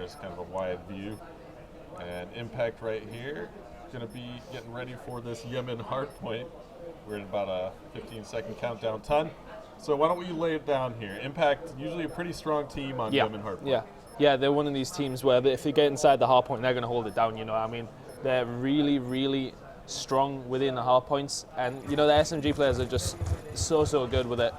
there's kind of a wide view. And Impact right here, going to be getting ready for this Yemen hardpoint. We're in about a 15-second countdown. Ton. So why don't we lay it down here? Impact, usually a pretty strong team on Yemen hardpoint. Yeah, they're one of these teams where if they get inside the hardpoint, they're going to hold it down. You know, I mean, they're really, really strong within the hardpoints, and you know the SMG players are just so good with it.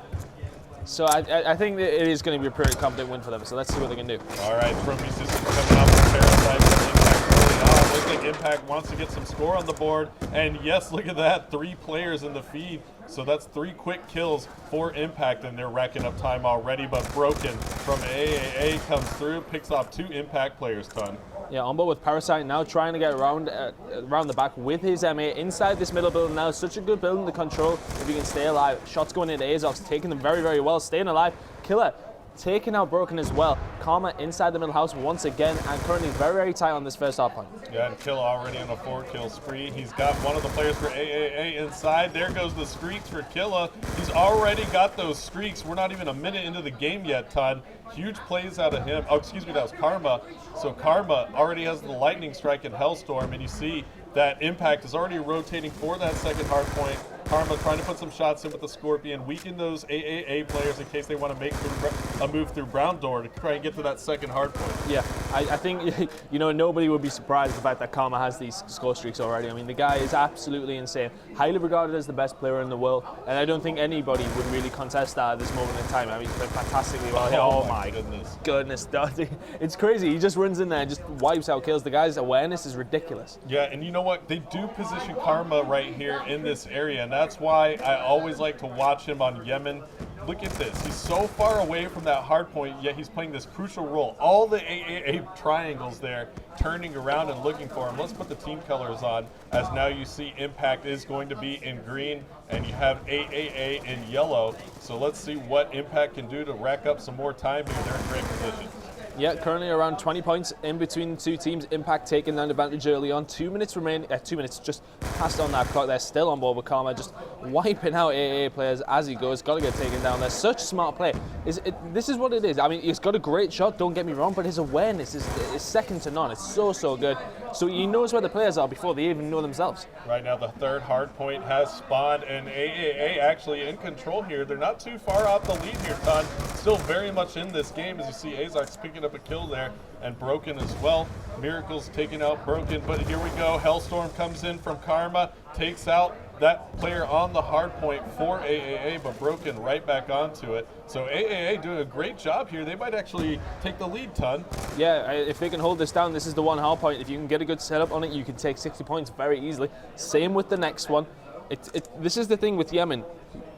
So I think that it is going to be a pretty confident win for them. So let's see what they can do. All right, Prometheus is coming up with Parasite from Impact early on. Looks like Impact wants to get some score on the board, and yes, look at that, 3 players in the feed. So that's 3 quick kills for Impact, and they're racking up time already. But Broken from AAA comes through, picks off 2 Impact players. Ton. Yeah, on board with Parasite now, trying to get around the back with his MA inside this middle building now. Such a good building to control if he can stay alive. Shots going into Azox, taking them very well, staying alive. Killer taking out Broken as well. Karma inside the middle house once again, and currently very tight on this first hard point. Yeah, and Killer already on a 4-kill spree. He's got one of the players for AAA inside. There goes the streaks for Killer. He's already got those streaks. We're not even a minute into the game yet, Todd. Huge plays out of him. Oh, excuse me, that was Karma. So Karma already has the lightning strike and Hellstorm, and you see that Impact is already rotating for that second hard point. Karma trying to put some shots in with the Scorpion, weaken those AAA players in case they want to make a move through Brown Door to try and get to that second hard point. Yeah, I think, you know, nobody would be surprised the fact that Karma has these score streaks already. I mean, the guy is absolutely insane. Highly regarded as the best player in the world, and I don't think anybody would really contest that at this moment in time. I mean, he's played fantastically well. Oh my goodness. It's crazy. He just runs in there and just wipes out kills. The guy's awareness is ridiculous. Yeah, and you know what? They do position Karma right here in this area, and that's why I always like to watch him on Yemen. Look at this. He's so far away from that hard point, yet he's playing this crucial role. All the AAA triangles there turning around and looking for him. Let's put the team colors on, as now you see Impact is going to be in green, and you have AAA in yellow. So let's see what Impact can do to rack up some more time here. They're in great position. Yeah, currently around 20 points in between the two teams. Impact taking an advantage early on. 2 minutes remaining. 2 minutes just passed on that clock. They're still on board with Karma, just wiping out AAA players as he goes. Got to get taken down. They're such smart play. This is what it is. I mean, he's got a great shot, don't get me wrong, but his awareness is second to none. It's so good. So he knows where the players are before they even know themselves. Right now, the third hard point has spawned, and AAA actually in control here. They're not too far off the lead here, Ton. Still very much in this game, as you see Azox picking up a kill there, and Broken as well. Miracle's taking out Broken, but here we go. Hellstorm comes in from Karma, takes out that player on the hard point for AAA, but Broken right back onto it. So AAA doing a great job here. They might actually take the lead, Ton. Yeah, if they can hold this down, this is the one hard point. If you can get a good setup on it, you can take 60 points very easily. Same with the next one. This is the thing with Yemen.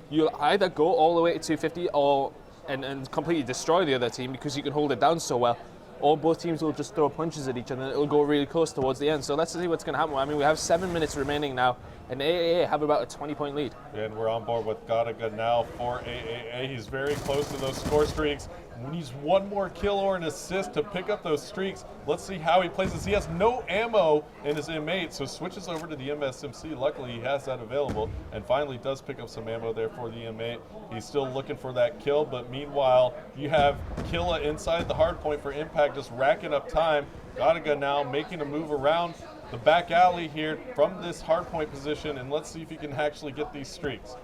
You'll either go all the way to 250 or and completely destroy the other team because you can hold it down so well, or both teams will just throw punches at each other and it'll go really close towards the end. So let's see what's going to happen. I mean, we have 7 minutes remaining now, and AAA have about a 20-point lead. And we're on board with Gadaga now for AAA. He's very close to those score streaks. Needs one more kill or an assist to pick up those streaks. Let's see how he plays this. He has no ammo in his M8, so switches over to the MSMC. Luckily, he has that available, and finally does pick up some ammo there for the M8. He's still looking for that kill, but meanwhile, you have Killa inside the hard point for Impact, just racking up time. Gadaga now making a move around the back alley here from this hard point position, and let's see if he can actually get these streaks.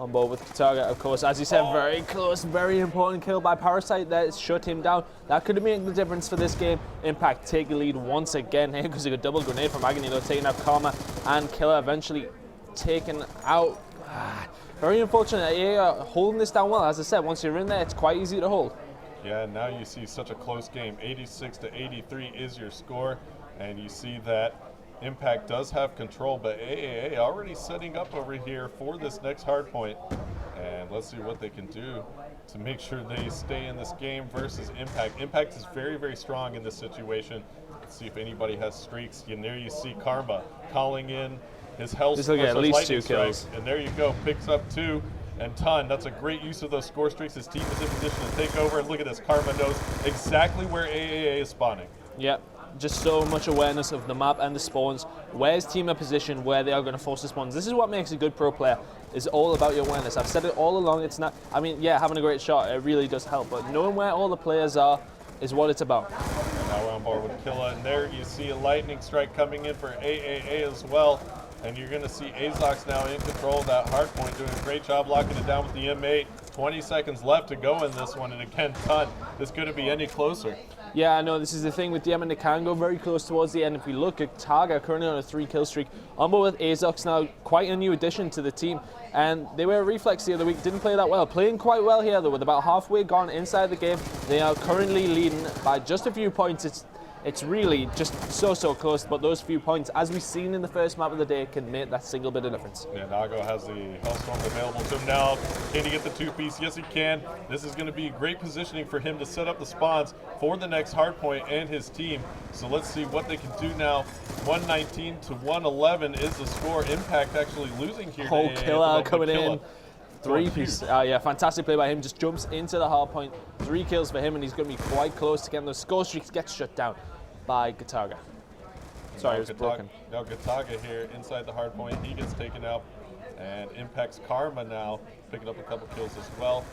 On board with Target, of course. As you said, very close, very important kill by Parasite there. Shut him down. That could have made the difference for this game. Impact take a lead once again here because of a double grenade from Agony, though, taking out Karma and Killer eventually taken out. Very unfortunate. Yeah, holding this down well. As I said, once you're in there, it's quite easy to hold. Yeah, now you see such a close game. 86 to 83 is your score, and you see that Impact does have control, but AAA already setting up over here for this next hard point. And let's see what they can do to make sure they stay in this game versus Impact. Impact is very strong in this situation. Let's see if anybody has streaks. And there you see Karma calling in his Hellstorm. This will get at least 2 kills. And there you go, picks up 2. And Ton, that's a great use of those score streaks. His team is in position to take over. And look at this, Karma knows exactly where AAA is spawning. Yep. Just so much awareness of the map and the spawns, where his team are positioned, where they are going to force the spawns. This is what makes a good pro player, is all about your awareness. I've said it all along. It's not, I mean, yeah, having a great shot, it really does help, but knowing where all the players are is what it's about. Now we're on board with Killa, and there you see a lightning strike coming in for AAA as well. And you're going to see Azox now in control of that hard point, doing a great job locking it down with the M8. 20 seconds left to go in this one, and again, this couldn't be any closer. Yeah, I know this is the thing with Yemen. It can go very close towards the end. If we look at Targa, currently on a 3-kill streak, on board with Azox now, quite a new addition to the team. And they were a Reflex the other week, didn't play that well. Playing quite well here though, with about halfway gone inside the game. They are currently leading by just a few points. It's really just so close, but those few points, as we've seen in the first map of the day, can make that single bit of difference. Yeah, Nago has the Hellstorm available to him now. Can he get the 2-piece? Yes, he can. This is going to be great positioning for him to set up the spawns for the next hardpoint and his team. So let's see what they can do now. 119 to 111 is the score. Impact actually losing here. Oh, Killa coming in. 3-piece. Yeah, fantastic play by him. Just jumps into the hard point. 3 kills for him, and he's going to be quite close to getting those score streaks. Gets shut down by Gataga. Sorry, it was broken. Now Gataga here inside the hard point. He gets taken out, and Impact's Karma now picking up a couple kills as well.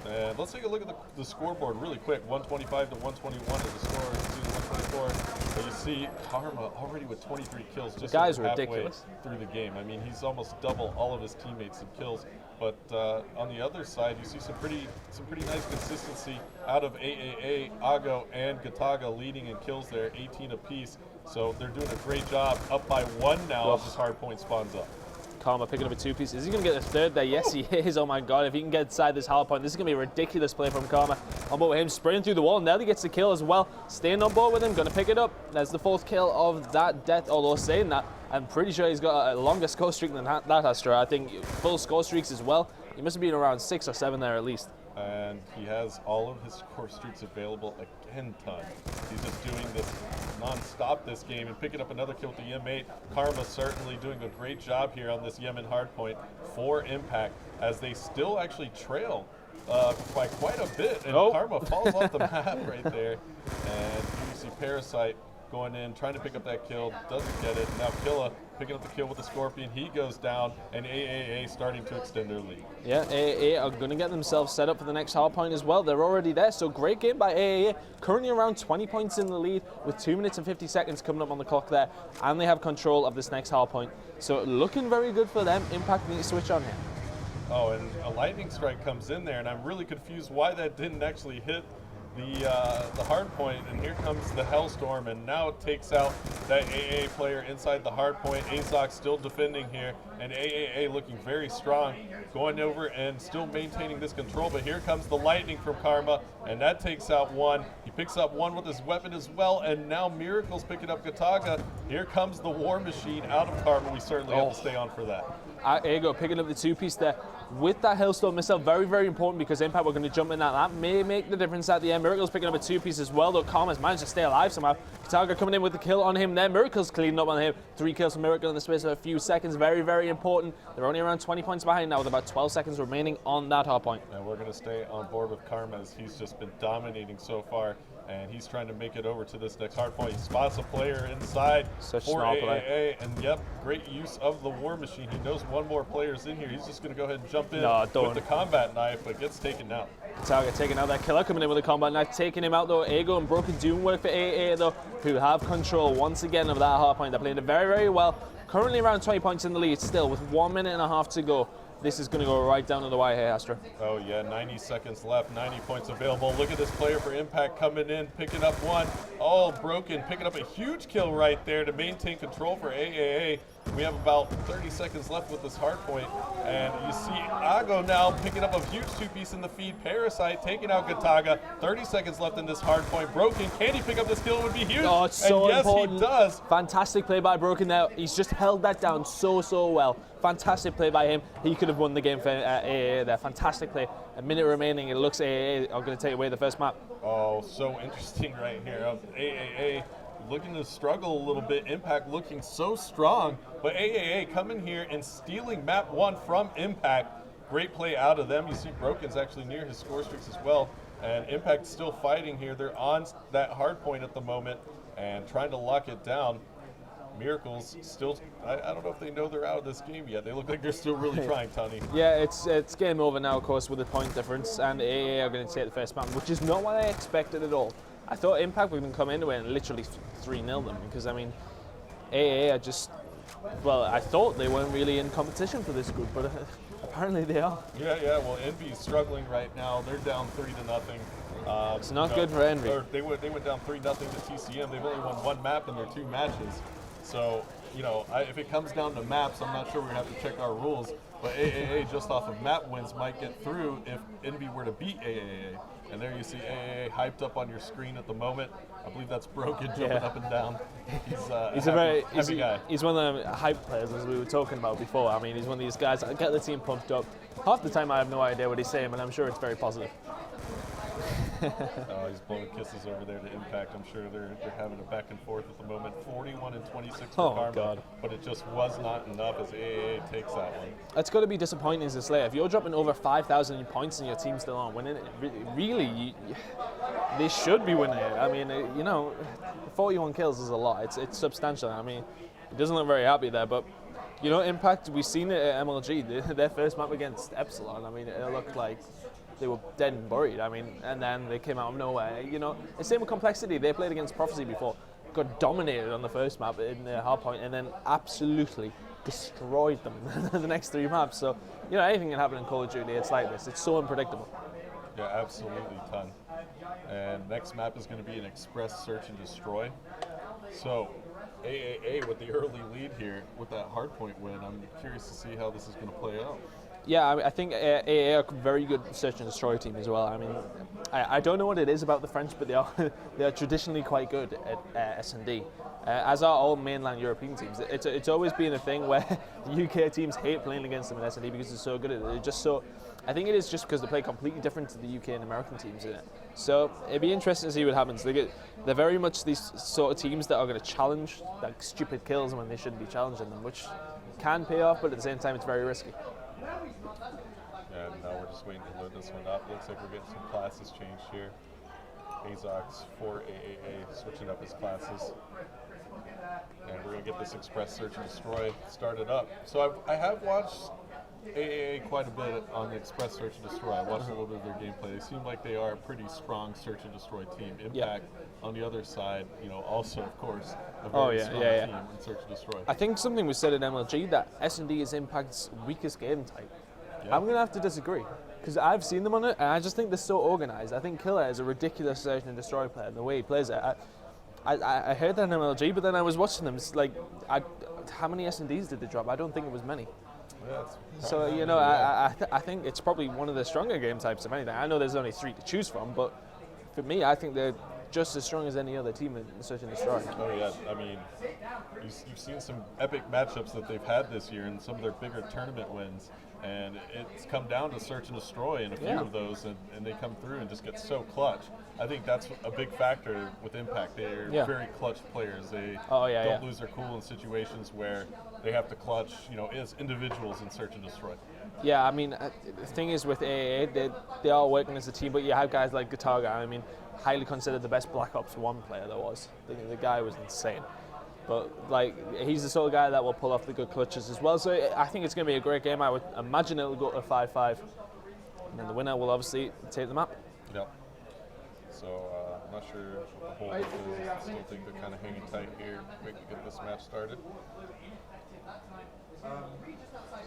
And let's take a look at the scoreboard really quick. 125 to 121 is the score. You see 124. But you see Karma already with 23 kills just halfway through the game. I mean, he's almost double all of his teammates in kills. But on the other side, you see some pretty nice consistency out of AAA, Ago, and Gataga leading in kills there, 18 apiece. So they're doing a great job. Up by 1 now as this hard point spawns up. Karma picking up a 2-piece. Is he going to get a third there? Yes, he is. Oh my god, if he can get inside this hard point, this is going to be a ridiculous play from Karma. On board with him, spraying through the wall. Now he gets the kill as well. Staying on board with him, going to pick it up. There's the 4th kill of that death. Although saying that, I'm pretty sure he's got a longer score streak than that Astra. I think full score streaks as well. He must have been around 6 or 7 there at least. And he has all of his score streaks available again, ton. He's just doing this non-stop this game and picking up another kill with the M8. Karma certainly doing a great job here on this Yemen hardpoint for Impact, as they still actually trail by quite a bit. And Karma falls off the map right there. And you see Parasite going in, trying to pick up that kill, doesn't get it. Now Killa picking up the kill with the Scorpion, he goes down, and AAA starting to extend their lead. Yeah, AAA are going to get themselves set up for the next hard point as well. They're already there, so great game by AAA. Currently around 20 points in the lead with 2 minutes and 50 seconds coming up on the clock there, and they have control of this next hard point. So looking very good for them. Impact needs to switch on here. Oh, and a lightning strike comes in there, and I'm really confused why that didn't actually hit the hard point, and here comes the Hellstorm, and now it takes out that AA player inside the hard point. Azox still defending here, and AAA looking very strong, going over and still maintaining this control, but here comes the lightning from Karma, and that takes out 1. He picks up 1 with his weapon as well, and now Miracle's picking up Gataga. Here comes the War Machine out of Karma. We certainly have to stay on for that. Ego picking up the 2-piece there with that Hellstorm missile. Very important, because Impact were going to jump in that. That may make the difference at the end. Miracle's picking up a 2-piece as well, though Karma's managed to stay alive somehow. Gataga coming in with the kill on him there. Miracle's cleaning up on him. 3 kills from Miracle in the space of a few seconds. Very important. They're only around 20 points behind now with about 12 seconds remaining on that hard point. And we're going to stay on board with Karma, as he's just been dominating so far. And he's trying to make it over to this next hard point. He spots a player inside for AAA, and yep, great use of the War Machine. He knows 1 more player's in here. He's just going to go ahead and jump in with the combat knife, but gets taken out. Gataga taking out that Killer, coming in with a combat knife, taking him out though. Ego and Broken Doom work for AAA though, who have control once again of that hard point. They're playing it very well. Currently around 20 points in the lead still, with 1 minute and a half to go. This is going to go right down to the wire here, Astra. Oh yeah, 90 seconds left, 90 points available. Look at this player for Impact coming in, picking up 1. Oh, Broken picking up a huge kill right there to maintain control for AAA. We have about 30 seconds left with this hard point. And you see Ago now picking up a huge 2-piece in the feed. Parasite taking out Gataga. 30 seconds left in this hard point. Broken, can he pick up this kill? It would be huge. Oh, it's so important. Yes, he does. Fantastic play by Broken there. He's just held that down so well. Fantastic play by him. He could have won the game for AAA there. Fantastic play. A minute remaining. It looks AAA are going to take away the first map. Oh, so interesting right here. AAA looking to struggle a little bit. Impact looking so strong, but AAA coming here and stealing map 1 from Impact. Great play out of them. You see Broken's actually near his score streaks as well, and Impact still fighting here. They're on that hard point at the moment and trying to lock it down. Miracles still, I don't know if they know they're out of this game yet. They look like they're still really trying, Tony. Yeah, it's game over now, of course, with the point difference, and AA are going to take the first map, which is not what I expected at all. I thought Impact were going to come into it and literally 3-0 them, because I mean, AAA are just, well, I thought they weren't really in competition for this group, but apparently they are. Yeah. Well, Envy's struggling right now. They're down 3-0. It's not good for Envy. They went down 3-0 to TCM. They've only won one map in their 2 matches. So, if it comes down to maps, I'm not sure we're going to have to check our rules. But AAA, just off of map wins, might get through if Envy were to beat AAA. And there you see AAA hyped up on your screen at the moment. I believe that's Broken jumping up and down. He's a happy guy. He's one of the hype players, as we were talking about before. I mean, he's one of these guys that get the team pumped up. Half the time I have no idea what he's saying, but I'm sure it's very positive. He's blowing kisses over there to Impact. I'm sure they're having a back and forth at the moment. 41-26 for Karma, God. But it just was not enough as AAA takes that one. It's got to be disappointing as a Slayer. If you're dropping over 5,000 points and your team's still on winning it, really, they should be winning it. I mean, 41 kills is a lot. It's substantial. I mean, it doesn't look very happy there, but Impact, we've seen it at MLG. Their first map against Epsilon, I mean, it looked like they were dead and buried. I mean, and then they came out of nowhere. The same with Complexity. They played against Prophecy before, got dominated on the first map in the hardpoint, and then absolutely destroyed them the next 3 maps. So, anything can happen in Call of Duty. It's like this. It's so unpredictable. Yeah, absolutely, ton. And next map is going to be an Express Search and Destroy. So, AAA with the early lead here with that hardpoint win. I'm curious to see how this is going to play out. Yeah, I think AA are a very good search and destroy team as well. I mean, I don't know what it is about the French, but they are traditionally quite good at S&D, as are all mainland European teams. It's always been a thing where the UK teams hate playing against them in S&D because they're so good at it. They're just so. I think it is just because they play completely different to the UK and American teams in it. So it'd be interesting to see what happens. They're very much these sort of teams that are going to challenge like stupid kills when they shouldn't be challenging them, which can pay off, but at the same time it's very risky. And now we're just waiting to load this one up. Looks like we're getting some classes changed here. Azox for AAA switching up his classes. And we're going to get this Express Search and Destroy started up. So I have watched AAA quite a bit on the Express Search and Destroy. I watched a little bit of their gameplay. They seem like they are a pretty strong Search and Destroy team. Impact on the other side, also, of course, a very strong team in Search and Destroy. I think something was said in MLG that S&D is Impact's weakest game type. Yeah. I'm going to have to disagree, because I've seen them on it, and I just think they're so organized. I think Killer is a ridiculous Search and Destroy player, the way he plays it. I heard that in MLG, but then I was watching them. It's like, how many S&Ds did they drop? I don't think it was many. Yeah, so, I think it's probably one of the stronger game types of anything. I know there's only 3 to choose from, but for me, I think they're just as strong as any other team in Search and Destroy. Oh yeah, I mean, you've seen some epic matchups that they've had this year and some of their bigger tournament wins, and it's come down to Search and Destroy in a few of those, and they come through and just get so clutch. I think that's a big factor with Impact. They're very clutch players. They don't lose their cool in situations where they have to clutch, as individuals in Search and Destroy. Yeah, I mean, the thing is with AAA, they are working as a team, but you have guys like Gataga. I mean, highly considered the best Black Ops 1 player there was. The guy was insane. But, he's the sort of guy that will pull off the good clutches as well. So I think it's going to be a great game. I would imagine it'll go to 5-5. And then the winner will obviously take the map. Yep. So, I'm not sure what the hold is. I still think they're kind of hanging tight here. Quick to get this match started.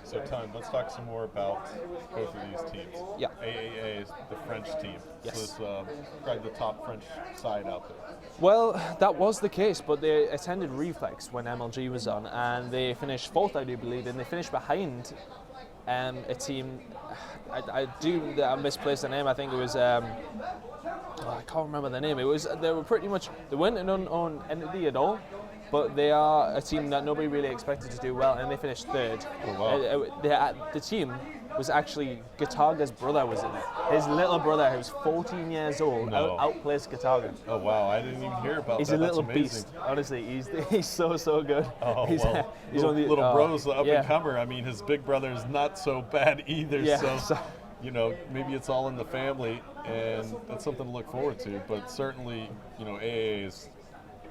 So, Ton, let's talk some more about both of these teams. Yeah. AAA is the French team. Yes. So let's describe the top French side out there. Well, that was the case, but they attended Reflex when MLG was on, and they finished 4th, I do believe, and they finished behind a team. I misplaced the name. I think it was. I can't remember the name. They weren't on entity at all. But they are a team that nobody really expected to do well, and they finished 3rd. Oh, wow. The team was actually Gataga's brother was in it. His little brother, who's 14 years old, outplays Gataga. Oh wow, I didn't even hear about that. He's a little beast. Honestly, he's so good. Oh, he's one of the little bros, the up and comer. I mean, his big brother is not so bad either. Yeah, so maybe it's all in the family, and that's something to look forward to. But certainly, AA is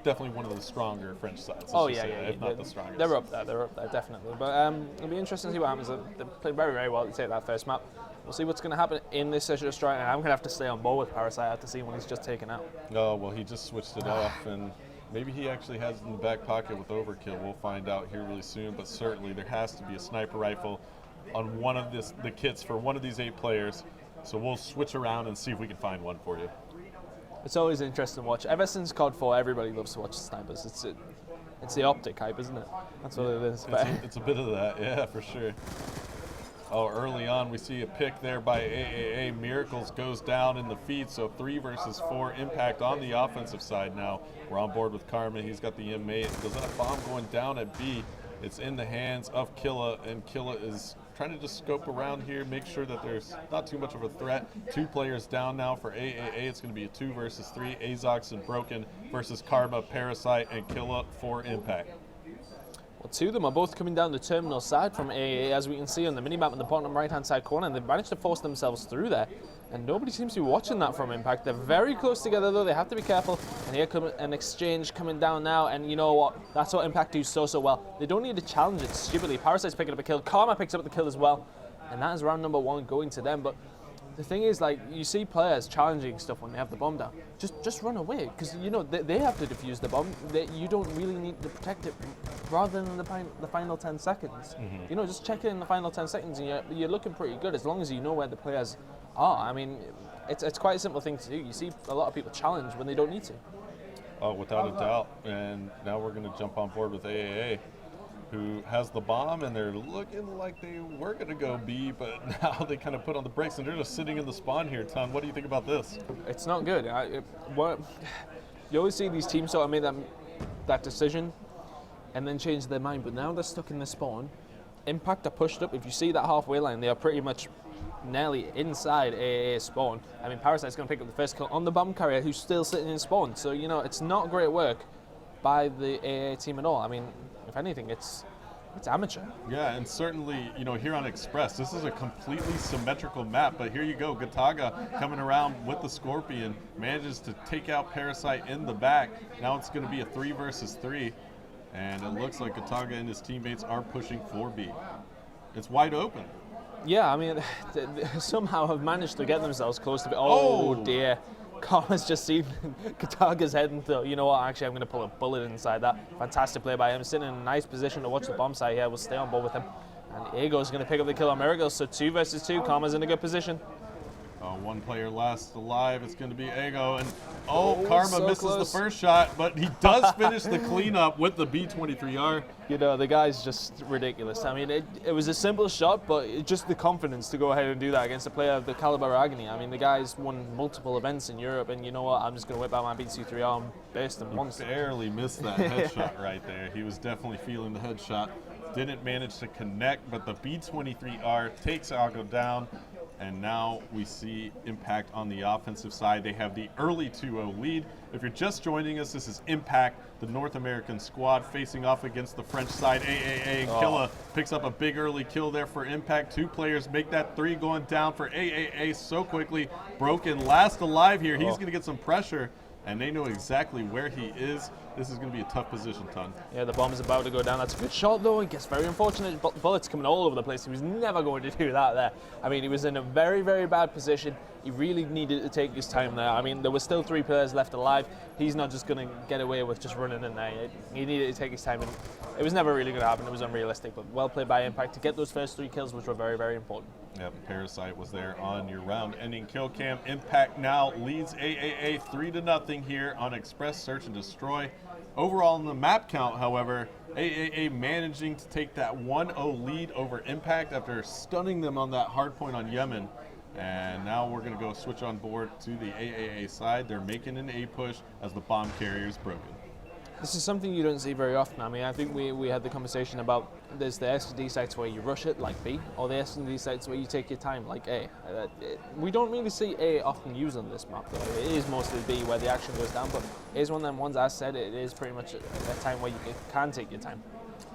definitely one of the stronger French sides. Oh, let's yeah, just say yeah. that, if not the strongest. They're up there, definitely. But it'll be interesting to see what happens. They played very, very well to take that first map. We'll see what's going to happen in this session of Destroy, and I'm going to have to stay on board with Parasite after seeing when he's just taken out. Oh, well, he just switched it off, and maybe he actually has it in the back pocket with Overkill. We'll find out here really soon, but certainly there has to be a sniper rifle on one of the kits for one of these 8 players. So we'll switch around and see if we can find one for you. It's always interesting to watch. Ever since COD 4, everybody loves to watch snipers. It's the optic hype, isn't it? That's what it is. It's a bit of that, yeah, for sure. Oh, early on we see a pick there by AAA. Miracles goes down in the feed, so 3 versus 4 impact on the offensive side now. We're on board with Karma. He's got the inmate. There's a bomb going down at B. It's in the hands of Killa, and Killa is trying to just scope around here, make sure that there's not too much of a threat. 2 players down now for AAA. It's going to be a 2 versus 3. Azox and Broken versus Karma, Parasite, and Killa for impact. Well, 2 of them are both coming down the terminal side from AAA, as we can see on the minimap in the bottom right-hand side corner, and they've managed to force themselves through there. And nobody seems to be watching that from Impact. They're very close together, though. They have to be careful. And here comes an exchange coming down now. And you know what? That's what Impact do so well. They don't need to challenge it stupidly. Parasite's picking up a kill. Karma picks up the kill as well. And that is round number 1 going to them. But the thing is, like, you see players challenging stuff when they have the bomb down. Just run away, because you know they have to defuse the bomb. You don't really need to protect it, rather than the final 10 seconds. You know, just check it in the final 10 seconds, and you're looking pretty good as long as you know where the players are. I mean, it's quite a simple thing to do. You see a lot of people challenge when they don't need to. Oh, without a doubt. And now we're going to jump on board with AAA, who has the bomb, and they're looking like they were going to go B, but now they kind of put on the brakes, and they're just sitting in the spawn here. Ton, what do you think about this? It's not good. You always see these teams sort of make that decision and then change their mind, but now they're stuck in the spawn. Impact are pushed up. If you see that halfway line, they are pretty much nearly inside AAA spawn. I mean, Parasite's going to pick up the first kill on the bomb carrier, who's still sitting in spawn. So, you know, it's not great work by the AA team at all. I mean, if anything, it's amateur. Yeah, and certainly, you know, here on Express, this is a completely symmetrical map, but here you go, Gataga coming around with the Scorpion, manages to take out Parasite in the back. Now it's going to be a 3 versus 3, and it looks like Gataga and his teammates are pushing for B. It's wide open. Yeah, I mean, they somehow have managed to get themselves close to B. Oh dear. Karma's just seen Kataga's head and thought, you know what, actually I'm going to pull a bullet inside that. Fantastic play by him, sitting in a nice position to watch the bomb site here. We'll stay on board with him. And Ego's going to pick up the kill on Miracles, so 2 versus 2. Karma's in a good position. 1 player last alive. It's going to be Ego, and Karma so misses close. the first shot, but he does finish the cleanup with the B-23R. You know, the guy's just ridiculous. I mean, it was a simple shot, but just the confidence to go ahead and do that against a player of the caliber of Agony. I mean, the guy's won multiple events in Europe, and you know what? I'm just going to whip out my B-23R and burst him once. Barely missed that headshot right there. He was definitely feeling the headshot. Didn't manage to connect, but the B-23R takes Ago down. And now we see Impact on the offensive side. They have the early 2-0 lead. If you're just joining us, this is Impact, the North American squad, facing off against the French side. AAA and Killa picks up a big early kill there for Impact. 2 players make that 3 going down for AAA so quickly. Broken last alive here. He's going to get some pressure, and they know exactly where he is. This is going to be a tough position, Ton. Yeah, the bomb is about to go down. That's a good shot, though. It gets very unfortunate. Bullets coming all over the place. He was never going to do that there. I mean, he was in a very, very bad position. He really needed to take his time there. I mean, there were still 3 players left alive. He's not just going to get away with just running in there. He needed to take his time. And it was never really going to happen. It was unrealistic, but well played by Impact to get those first 3 kills, which were very, very important. Yep, Parasite was there on your round-ending kill cam. Impact now leads AAA 3-0 here on Express Search and Destroy. Overall in the map count, however, AAA managing to take that 1-0 lead over Impact after stunning them on that hard point on Yemen. And now we're going to go switch on board to the AAA side. They're making an A push as the bomb carrier is broken. This is something you don't see very often. I mean, I think we had the conversation about there's the S&D sites where you rush it, like B, or the S&D sites where you take your time, like A. We don't really see A often used on this map, though. It is mostly B where the action goes down, but it is one of them ones, as said, it is pretty much a time where you can take your time.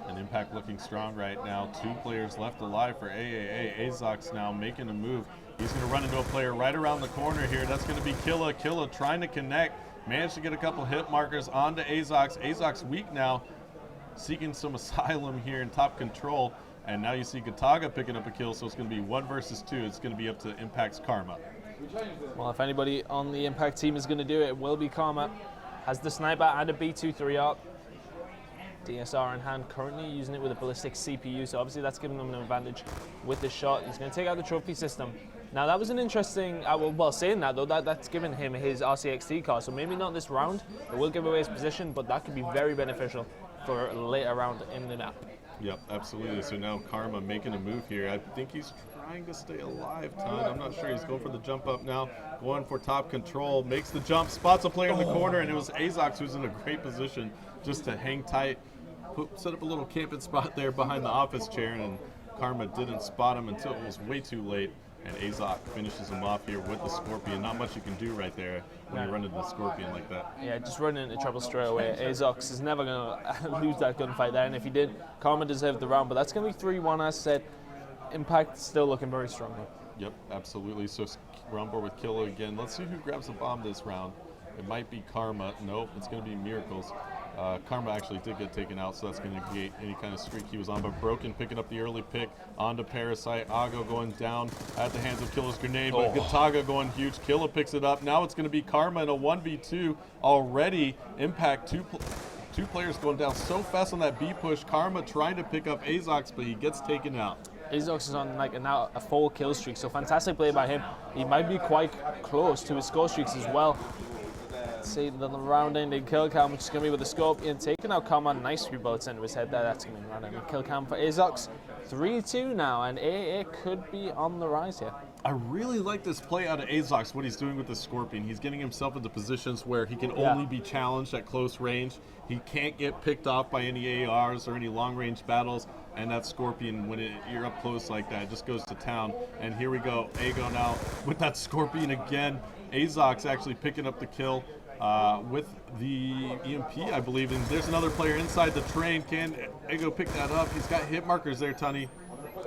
And Impact looking strong right now. 2 players left alive for AAA. Azox now making a move. He's going to run into a player right around the corner here. That's going to be Killa. Killa trying to connect. Managed to get a couple hit markers onto Azox. Azox weak now, seeking some asylum here in top control. And now you see Gataga picking up a kill, so it's going to be 1 versus 2. It's going to be up to Impact's Karma. Well, if anybody on the Impact team is going to do it, it will be Karma. Has the sniper and a B23 arc. DSR in hand, currently using it with a ballistic CPU, so obviously that's giving them an advantage with the shot. He's going to take out the trophy system. Now that was an interesting, well saying that though, that's given him his RCXD card, so maybe not this round, it will give away his position, but that could be very beneficial for a later round in the map. Yep, absolutely. So now Karma making a move here. I think he's trying to stay alive, Ton. I'm not sure. He's going for the jump up now, going for top control, makes the jump, spots a player in the corner, and it was Azox who's in a great position just to hang tight, set up a little camping spot there behind the office chair, and Karma didn't spot him until it was way too late. And Azox finishes him off here with the Scorpion. Not much you can do right there when you run into the Scorpion like that. Yeah, just running into trouble straight away. Azox is never going to lose that gunfight there, and if he did, Karma deserved the round, but that's going to be 3-1 as said. Impact still looking very strong. Yep, absolutely. So we're on board with Killa again. Let's see who grabs the bomb this round. It might be Karma. Nope, it's going to be Miracles. Karma actually did get taken out, so that's going to negate any kind of streak he was on. But Broken picking up the early pick onto Parasite. Ago going down at the hands of Killa's grenade, but Gataga going huge. Killa picks it up. Now it's going to be Karma in a 1v2 already. Impact, two players going down so fast on that B push. Karma trying to pick up Azox, but he gets taken out. Azox is on like now a 4 kill streak, so fantastic play by him. He might be quite close to his score streaks as well. See the round-ending kill cam, which is going to be with the Scorpion, taking out Karma. Nice few bullets into his head there. That's going to be round-ending kill cam for Azox. 3-2 now, and AAA could be on the rise here. I really like this play out of Azox, what he's doing with the Scorpion. He's getting himself into positions where he can only be challenged at close range. He can't get picked off by any ARs or any long-range battles, and that Scorpion, when you're up close like that, it just goes to town. And here we go, Ago now with that Scorpion again. Azox actually picking up the kill. With the EMP, I believe, and there's another player inside the train. Can Ego pick that up? He's got hit markers there, Tunny.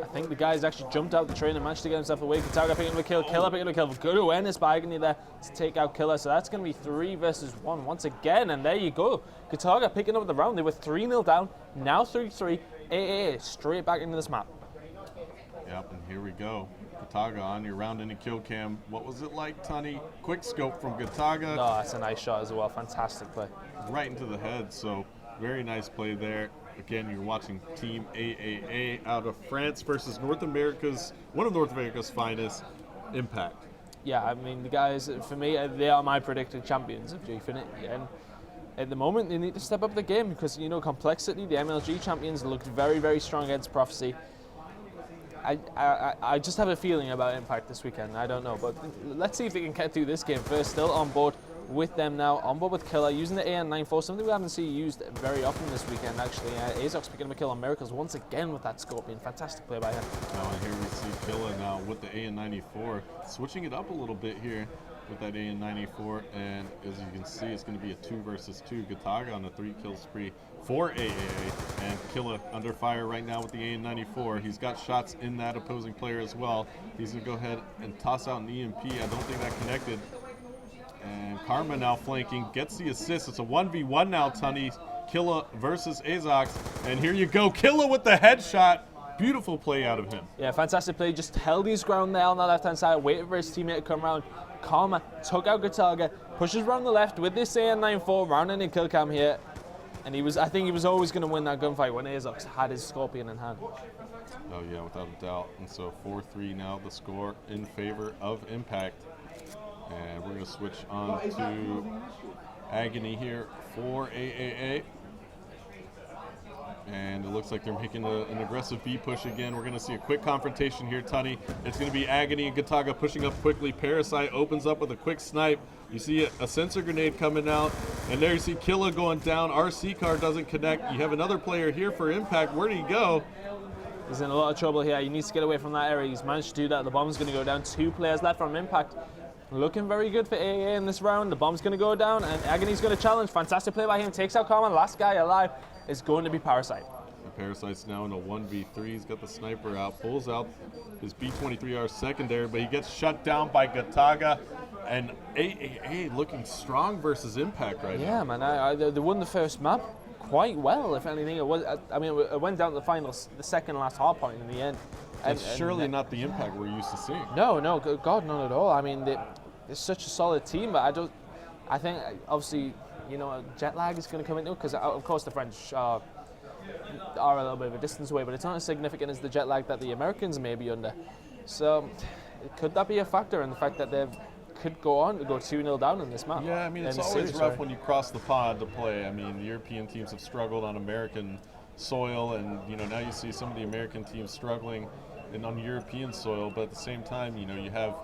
I think the guy's actually jumped out the train and managed to get himself away. Gataga picking up a kill, Killa picking up a kill. Good awareness by Agony there to take out Killa. So that's going to be 3 versus 1 once again, and there you go. Gataga picking up the round. They were 3-0 down, now 3-3. AA straight back into this map. Yep, and here we go. Gataga on your round in a kill cam. What was it like, Tunny? Quick scope from Gataga. No, that's a nice shot as well. Fantastic play. Right into the head, so very nice play there. Again, you're watching Team AAA out of France versus one of North America's finest, Impact. Yeah, I mean, the guys, for me, they are my predicted champions of Gfinity. And at the moment, they need to step up the game because, you know, Complexity, the MLG champions, looked very, very strong against Prophecy. I just have a feeling about Impact this weekend. I don't know, but let's see if they can get through this game first. Still on board with them now, on board with Killa, using the AN94, something we haven't seen used very often this weekend, actually. Azox picking up a kill on Miracles once again with that Scorpion. Fantastic play by him. Now, and here we see Killa now with the AN94, switching it up a little bit here with that AN94, and as you can see, it's going to be a 2 versus 2. Gataga on a 3-kill spree for AAA, and Killa under fire right now with the AN94. He's got shots in that opposing player as well. He's going to go ahead and toss out an EMP. I don't think that connected. And Karma now flanking, gets the assist. It's a 1v1 now, Tunny. Killa versus Azox, and here you go, Killa with the headshot. Beautiful play out of him. Yeah, fantastic play. Just held his ground there on the left-hand side, waited for his teammate to come around. Karma took out Gataga, pushes around the left with this AN94, rounding in kill cam here. And I think he was always going to win that gunfight when Azox had his Scorpion in hand. Oh yeah, without a doubt. And so 4-3 now the score in favor of Impact. And we're going to switch on to Agony here for AAA. And it looks like they're making an aggressive B push again. We're going to see a quick confrontation here, Tunny. It's going to be Agony and Gataga pushing up quickly. Parasite opens up with a quick snipe. You see a sensor grenade coming out. And there you see Killa going down. RC car doesn't connect. You have another player here for Impact. Where did he go? He's in a lot of trouble here. He needs to get away from that area. He's managed to do that. The bomb's going to go down. 2 players left from Impact. Looking very good for AA in this round. The bomb's going to go down, and Agony's going to challenge. Fantastic play by him. Takes out Karma. Last guy alive is going to be Parasite. And Parasite's now in a 1v3. He's got the sniper out. Pulls out his B-23R secondary, but he gets shut down by Gataga. And AAA looking strong versus Impact right now. Yeah, man. They won the first map quite well, if anything. It was. I mean, it went down to the finals, the second last hard point in the end. That's surely not the Impact we're used to seeing. No, God, not at all. I mean, they're such a solid team, but I think obviously, jet lag is going to come into it because, of course, the French are a little bit of a distance away, but it's not as significant as the jet lag that the Americans may be under. So, could that be a factor in the fact that they could go 2-0 down in this match? Yeah, I mean, it's always rough when you cross the pond to play. I mean, the European teams have struggled on American soil, and now you see some of the American teams struggling on European soil, but at the same time, you have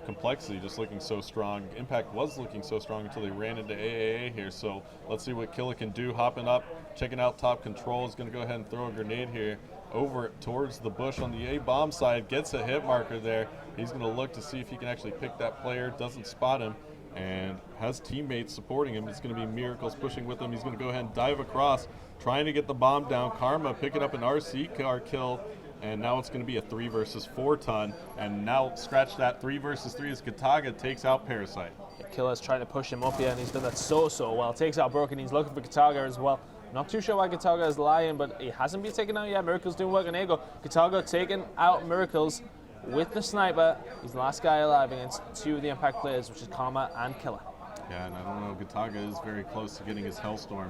complexity just looking so strong. Impact was looking so strong until they ran into AAA here, so let's see what Killa can do. Hopping up, checking out top control, is going to go ahead and throw a grenade here over towards the bush on the A-bomb side, gets a hit marker there. He's going to look to see if he can actually pick that player, doesn't spot him, and has teammates supporting him. It's going to be Miracles pushing with him. He's going to go ahead and dive across, trying to get the bomb down. Karma picking up an RC car kill, and now it's going to be a 3 versus 4 ton. And now scratch that 3 versus 3 as Kataga takes out Parasite. Killa's trying to push him up here, and he's done that so well. Takes out Broken. He's looking for Kataga as well. Not too sure why Kataga is lying, but he hasn't been taken out yet. Miracles doing work on Ego. Kataga taking out Miracles with the sniper. He's the last guy alive against 2 of the Impact players, which is Karma and Killa. Yeah, and I don't know, Kataga is very close to getting his Hellstorm.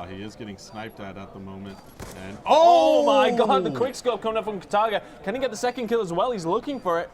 He is getting sniped at the moment. And oh my God, the quick scope coming up from Kataga. Can he get the second kill as well? He's looking for it.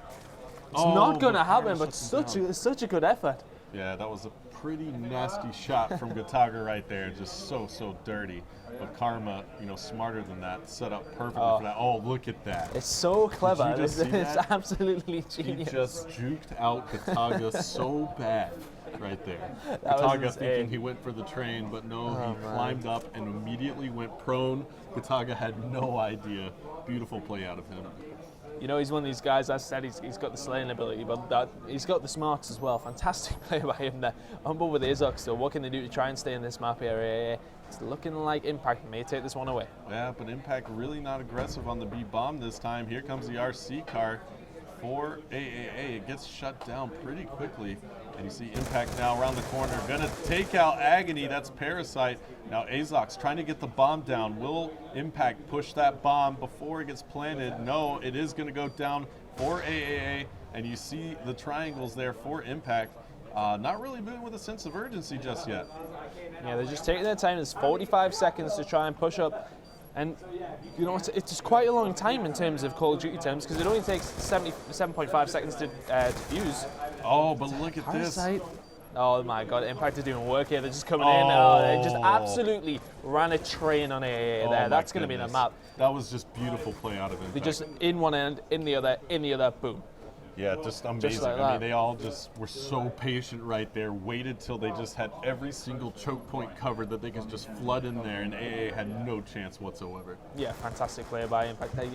It's not going to happen, but such a good effort. Yeah, that was a pretty nasty shot from Kataga right there. Just so dirty. But Karma, smarter than that, set up perfectly for that. Oh, look at that. It's so clever. Did you just see It's that? absolutely genius. He just juked out Kataga so bad right there. Kataga thinking he went for the train, but no, he climbed up and immediately went prone. Kataga had no idea. Beautiful play out of him. He's one of these guys, as I said, he's got the slaying ability, but he's got the smarts as well. Fantastic play by him there. On board with Izok, so what can they do to try and stay in this map area? It's looking like Impact may take this one away. Yeah, but Impact really not aggressive on the B-bomb this time. Here comes the RC car for AAA. It gets shut down pretty quickly. And you see Impact now around the corner. Gonna take out Agony, that's Parasite. Now Azok's trying to get the bomb down. Will Impact push that bomb before it gets planted? No, it is gonna go down for AAA. And you see the triangles there for Impact. Not really moving with a sense of urgency just yet. Yeah, they're just taking their time. There's 45 seconds to try and push up. And, it's just quite a long time in terms of Call of Duty terms because it only takes 7.5 seconds to defuse. Oh, but look at Parasite. this. Oh my God, Impact are doing work here. They're just coming in. Oh, they just absolutely ran a train on AAA there. That's going to be the map. That was just beautiful play out of Impact. They just in one end, in the other, boom. Yeah, just amazing. Just like I mean, that. they all just were so patient right there, waited till they just had every single choke point covered that they could just flood in there, and AA had no chance whatsoever. Yeah, fantastic play by Impact there.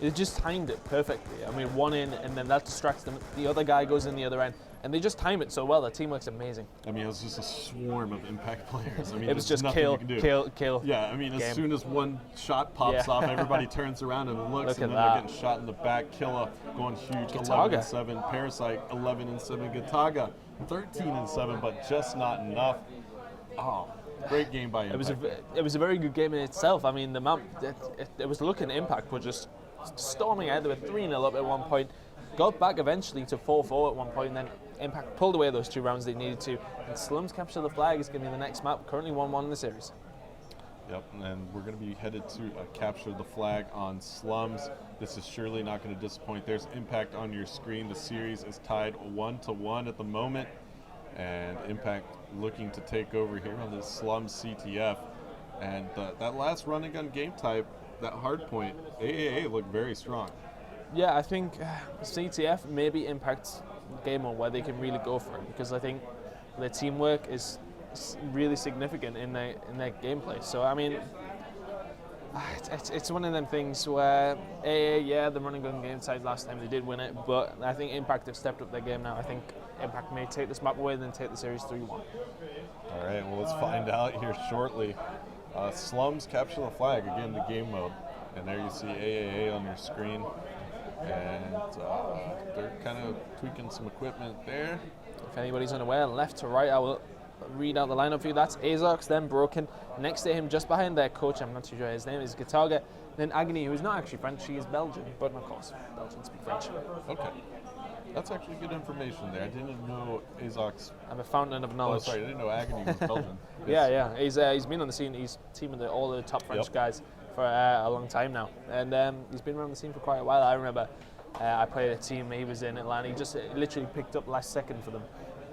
They just timed it perfectly. I mean, one in, and then that distracts them. The other guy goes in the other end, and they just time it so well. The teamwork's amazing. I mean, it was just a swarm of Impact players. I mean, It was just nothing kill, you can do. kill. Yeah, I mean, as soon as one shot pops off, everybody turns around and looks, Look and at then that. they're getting shot in the back. Killa going huge, Kataga. 11-7. Parasite 11-7. Kataga 13-7, but just not enough. Oh, great game by Impact. It was a very good game in itself. I mean, the map, it was looking Impact were just storming ahead. They were 3-0 up at one point. Got back eventually to 4-4 at one point, and then Impact pulled away those 2 rounds they needed to. And Slums capture the flag is going to be the next map. Currently 1-1 in the series. Yep, and we're going to be headed to capture the flag on Slums. This is surely not going to disappoint. There's Impact on your screen. The series is tied 1-1 at the moment, and Impact looking to take over here on this Slums CTF. And that last run and gun game type, that hard point, AAA looked very strong. Yeah, I think CTF maybe Impact's game on where they can really go for it, because I think their teamwork is really significant in their gameplay. So I mean, it's one of them things where the running gun game type last time they did win it, but I think Impact have stepped up their game now. I think Impact may take this map away and then take the series 3-1. All right, well, let's find out here shortly. Slums capture the flag, again, the game mode. And there you see AAA on your screen. And they're kind of tweaking some equipment there. If anybody's unaware, left to right, I will read out the lineup for you. That's Azox, then Broken. Next to him, just behind their coach, I'm not too sure his name, is Guitarga. Then Agony, who's not actually French, she is Belgian, but of course, Belgians speak French. Okay. That's actually good information there. I didn't know Azox. I'm a fountain of knowledge. Oh, sorry, I didn't know Agony was Belgian. Yeah. He's been on the scene. He's teaming all the top French guys for a long time now, and he's been around the scene for quite a while. I remember I played a team he was in Atlanta. He just literally picked up last second for them,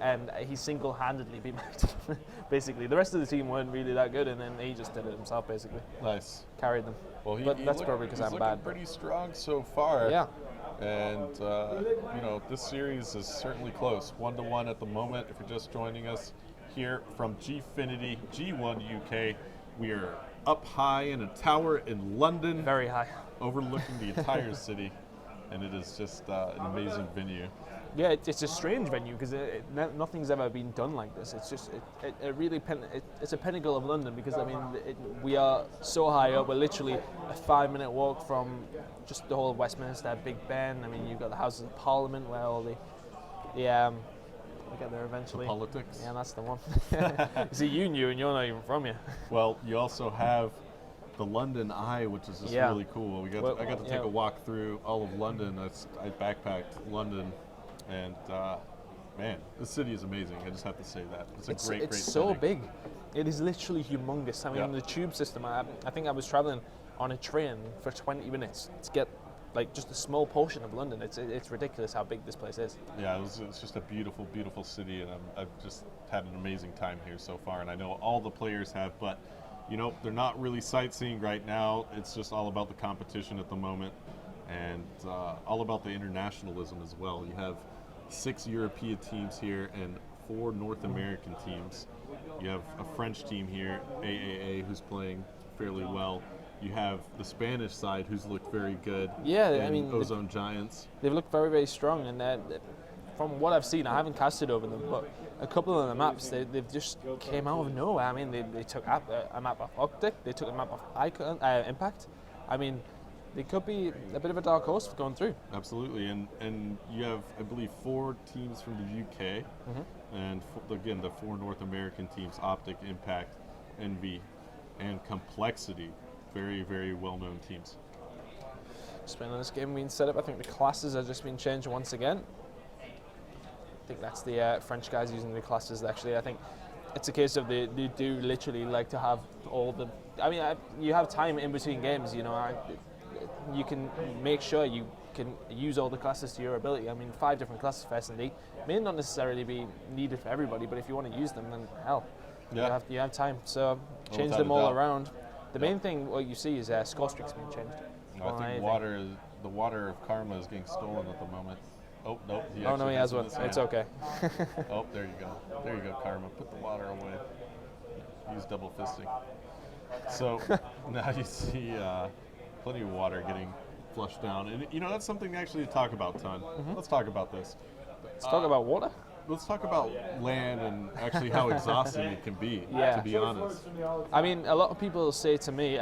and he single-handedly beat me. Basically, the rest of the team weren't really that good, and then he just did it himself. Basically, Nice. Carried them. Well, but that's probably because I'm bad. Pretty strong so far. Yeah. And this series is certainly close, 1-1 at the moment. If you're just joining us here from Gfinity, G1UK, we are up high in a tower in London, Very high. overlooking the entire city, and it is just an amazing venue. Yeah, it's a strange venue because nothing's ever been done like this. It's just it's a pinnacle of London because I mean we are so high up. We're literally a 5-minute walk from just the whole of Westminster, Big Ben. I mean you've got the Houses of Parliament where all the we get there eventually. The politics. Yeah, that's the one. See, you knew and you're not even from here. Well, you also have the London Eye, which is just really cool. I got to take a walk through all of London. I backpacked London. And man, the city is amazing. I just have to say that it's great. It's so big. It is literally humongous. I mean, the tube system. I think I was traveling on a train for 20 minutes to get like just a small portion of London. It's ridiculous how big this place is. Yeah, it's just a beautiful, beautiful city, and I've just had an amazing time here so far. And I know all the players have, but they're not really sightseeing right now. It's just all about the competition at the moment, and all about the internationalism as well. You have 6 European teams here and 4 North American teams. You have a French team here, AAA, who's playing fairly well. You have the Spanish side, who's looked very good. Yeah, I mean, Ozone Giants. They've looked very, very strong, and from what I've seen, I haven't casted over them, but a couple of the maps, they've just came out of nowhere. I mean, they took a map off Optic, they took a map off Impact. I mean, they could be a bit of a dark horse for going through. Absolutely, and you have, I believe, 4 teams from the UK, and again, the 4 North American teams, Optic, Impact, Envy, and Complexity. Very, very well-known teams. Just been on this game being set up. I think the classes have just been changed once again. I think that's the French guys using the classes, actually. I think it's a case of they do literally like to have all the... I mean, you have time in between games, you can make sure you can use all the classes to your ability. I mean, 5 different classes for S&D may not necessarily be needed for everybody, but if you want to use them, then hell, you have time. So change them all around. The main thing what you see is score streaks being changed. I think the water of karma is getting stolen at the moment. Oh, nope. He has one. It's okay. Oh, there you go. There you go, karma. Put the water away. Use double fisting. So now you see plenty of water getting flushed down. And, that's something actually to talk about, Ton. Let's talk about this. Let's talk about water? Let's talk about land and actually how exhausting it can be, to be honest. I mean, a lot of people say to me,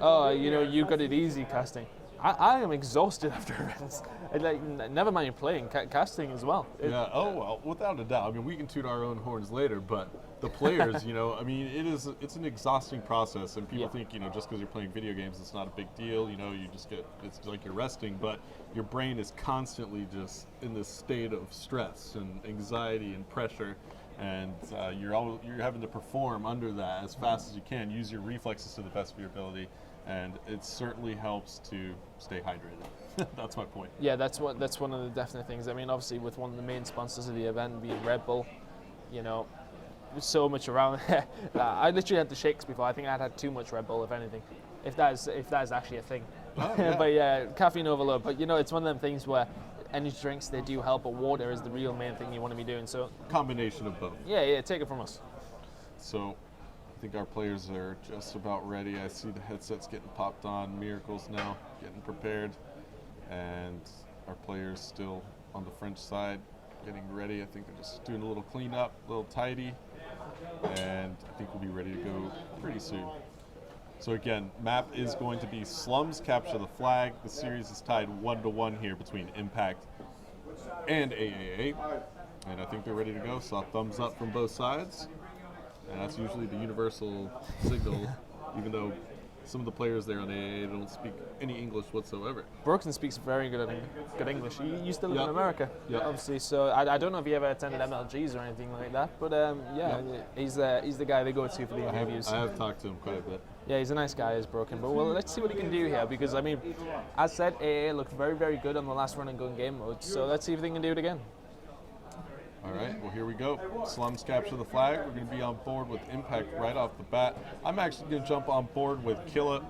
oh, you got it easy casting. I am exhausted after events. Never mind playing, casting as well. Well, without a doubt. I mean, we can toot our own horns later, but the players, it's an exhausting process, and people think, just because you're playing video games, it's not a big deal. It's like you're resting, but your brain is constantly just in this state of stress and anxiety and pressure, and you're having to perform under that as fast as you can, use your reflexes to the best of your ability, and it certainly helps to stay hydrated. That's my point. Yeah, that's one of the definite things. I mean, obviously, with one of the main sponsors of the event being Red Bull, so much around. I literally had the shakes before. I think I'd had too much Red Bull, if anything, if that is actually a thing. Oh, yeah. But caffeine overload. But it's one of them things where energy drinks, they do help, but water is the real main thing you want to be doing. So combination of both. Yeah, take it from us. So I think our players are just about ready. I see the headsets getting popped on, Miracles now getting prepared, and our players still on the French side getting ready. I think they're just doing a little cleanup, a little tidy, and I think we'll be ready to go pretty soon. So again, map is going to be Slums Capture the Flag. The series is tied 1-1 here between Impact and AAA. And I think they're ready to go. Saw thumbs up from both sides. And that's usually the universal signal, even though some of the players there on AAA don't speak any English whatsoever. Broken speaks very good English. He used to live in America, Yep. obviously. So I don't know if he ever attended MLGs or anything like that, but he's the guy they go to for the interviews. I have talked to him quite a bit. Yeah, he's a nice guy, is Broken. But well, let's see what he can do here, because I mean, as said, AA looked very, very good on the last run and gun game mode. So let's see if they can do it again. All right, well, here we go. Slums capture the flag. We're going to be on board with Impact right off the bat. I'm actually going to jump on board with Killa.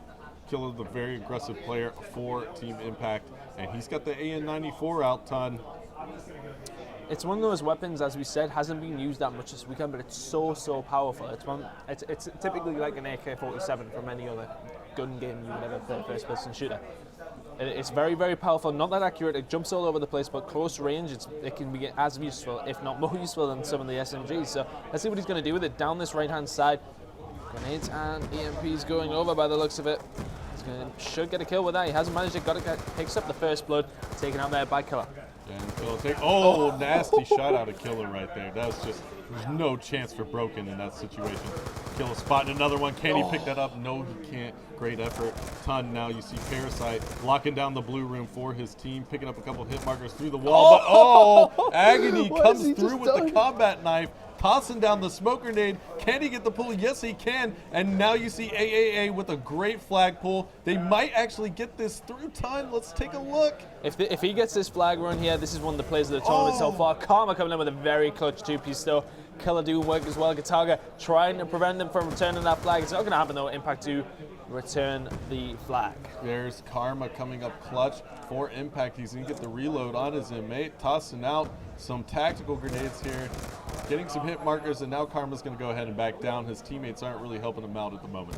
Killa, the very aggressive player for Team Impact, and he's got the AN-94 out ton. It's one of those weapons, as we said, hasn't been used that much this weekend, but it's so powerful. It's typically like an AK-47 from any other gun game you would ever play, first-person shooter. It's very, very powerful, not that accurate, it jumps all over the place, but close range, it can be as useful, if not more useful than some of the SMGs. So let's see what he's going to do with it. Down this right-hand side, grenades and EMPs going over by the looks of it. Should get a kill with that. He hasn't managed it, picks up the first blood, taken out there by Killa. Nasty shot out of Killa right there. That was just, there's no chance for Broken in that situation. Killa spotting another one. Can he pick that up? No, he can't. Great effort. Ton. Now you see Parasite locking down the blue room for his team, picking up a couple hit markers through the wall. But Agony comes through with the combat knife, tossing down the smoke grenade. Can he get the pull? Yes, he can. And now you see AAA with a great flag pull. They might actually get this through Ton. Let's take a look. If he gets this flag run here, this is one of the plays of the tournament so far. Karma coming in with a very clutch two-piece though. Killa doing work as well. Gataga trying to prevent them from returning that flag. It's not going to happen though. Impact to return the flag. There's Karma coming up clutch for Impact. He's going to get the reload on his inmate, tossing out some tactical grenades here, getting some hit markers, and now Karma's going to go ahead and back down. His teammates aren't really helping him out at the moment.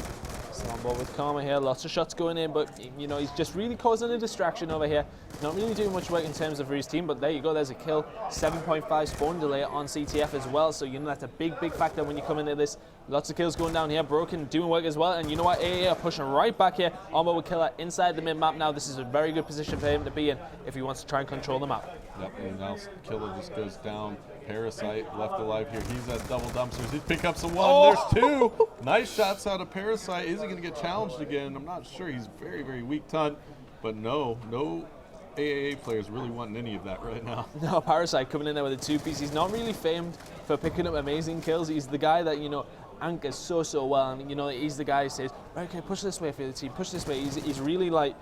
Still on board with Karma here, lots of shots going in, but you know, he's just really causing a distraction over here. Not really doing much work in terms of for his team, but there you go, there's a kill. 7.5 spawn delay on CTF as well, so you know that's a big factor when you come into this. Lots of kills going down here. Broken doing work as well, and you know what, AA are pushing right back here. Armor with Killa inside the mid-map now. This is a very good position for him to be in if he wants to try and control the map. Yep, and now Killa just goes down. Parasite left alive here. He's at double dumpsters. He pick up some one. There's two. Nice shots out of Parasite. Is he going to get challenged again? I'm not sure. He's very, very weak Ton. But no AAA players really wanting any of that right now. No, Parasite coming in there with a two-piece. He's not really famed for picking up amazing kills. He's the guy that, you know, anchors so well. And, you know, he's the guy who says, okay, push this way for the team, push this way. He's really like,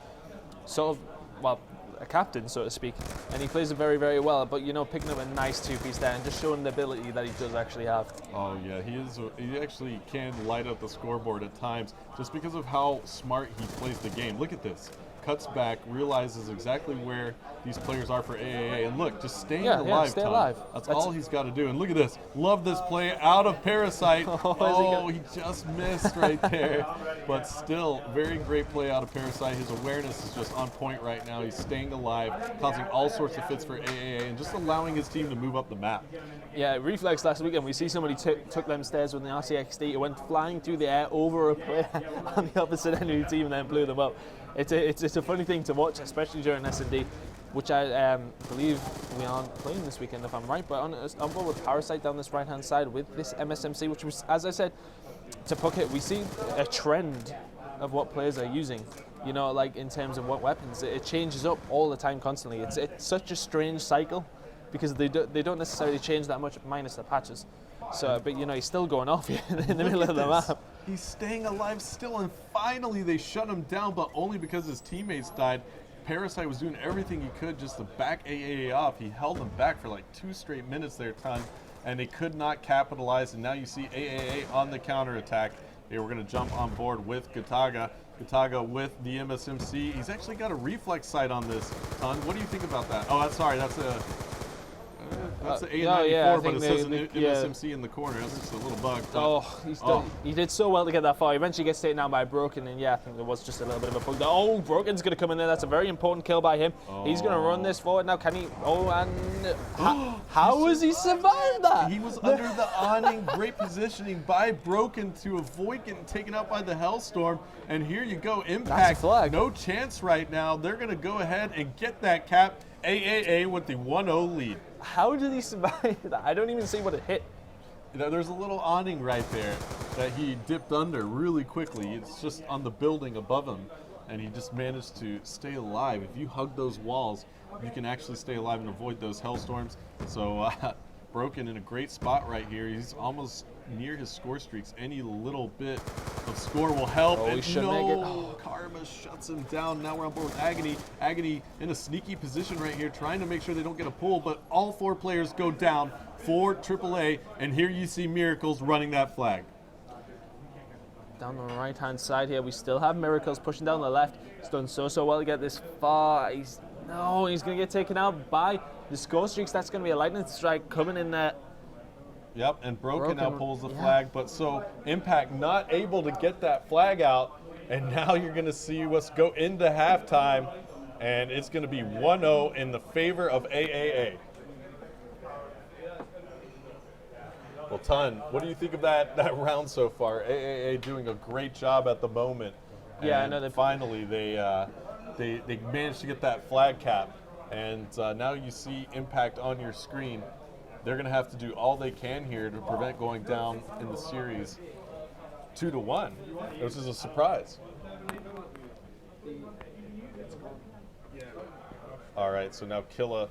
sort of, well, a captain, so to speak, and he plays it very, very well. But you know, picking up a nice two-piece there and just showing the ability that he does actually have. Oh yeah, he actually can light up the scoreboard at times just because of how smart he plays the game. Look at this. Cuts back, realizes exactly where these players are for AAA, and look, just staying alive. Stay alive. That's all he's got to do. And look at this. Love this play out of Parasite. He just missed right there. But still, very great play out of Parasite. His awareness is just on point right now. He's staying alive, causing all sorts of fits for AAA, and just allowing his team to move up the map. Yeah, Reflex last weekend, we see somebody took them stairs with an RCXD. It went flying through the air over a player on the opposite end of the team and then blew them up. It's a funny thing to watch, especially during S&D, which I believe we aren't playing this weekend, if I'm right. But on board with Parasite down this right-hand side with this MSMC, which was, as I said, to Puck it, we see a trend of what players are using. You know, like in terms of what weapons, it changes up all the time, constantly. It's such a strange cycle because they don't necessarily change that much, minus the patches. So, but you know, he's still going off here in the middle of the map. He's staying alive still, and finally they shut him down, but only because his teammates died. Parasite was doing everything he could just to back AAA off. He held them back for like 2 straight minutes there, Ton, and they could not capitalize. And now you see AAA on the counterattack. They were going to jump on board with Gataga. Gataga with the MSMC. He's actually got a reflex sight on this, Ton. What do you think about that? Oh, sorry, that's a... That's the A94, but it says an MSMC in the corner. That's just a little bug. He did so well to get that far. He eventually gets taken down by Broken, and yeah, I think there was just a little bit of a bug there. Oh, Broken's going to come in there. That's a very important kill by him. He's going to run this forward now. Can he? Oh, and how has he survived that? He was under the awning. Great positioning by Broken to avoid getting taken out by the Hellstorm. And here you go, Impact. No chance right now. They're going to go ahead and get that cap. AAA with the 1-0 lead. How did he survive that? I don't even see what it hit. There's a little awning right there that he dipped under really quickly. It's just on the building above him, and he just managed to stay alive. If you hug those walls, you can actually stay alive and avoid those hellstorms. So Broken in a great spot right here. He's almost near his score streaks. Any little bit of score will help. Oh, and he should make it. Karma shuts him down. Now we're on board with Agony. Agony in a sneaky position right here, trying to make sure they don't get a pull, but all 4 players go down for AAA, and here you see Miracles running that flag. Down the right-hand side here, we still have Miracles pushing down the left. He's done so well to get this far. He's going to get taken out by the score streaks. That's going to be a lightning strike coming in there. Yep, and Broken now pulls the flag, but so Impact not able to get that flag out, and now you're going to see us go into halftime, and it's going to be 1-0 in the favor of AAA. Well, Ton, what do you think of that round so far? AAA doing a great job at the moment. Yeah, and I know that. Finally, they managed to get that flag cap, and now you see Impact on your screen. They're going to have to do all they can here to prevent going down in the series 2-1, which is a surprise. All right, so now Killa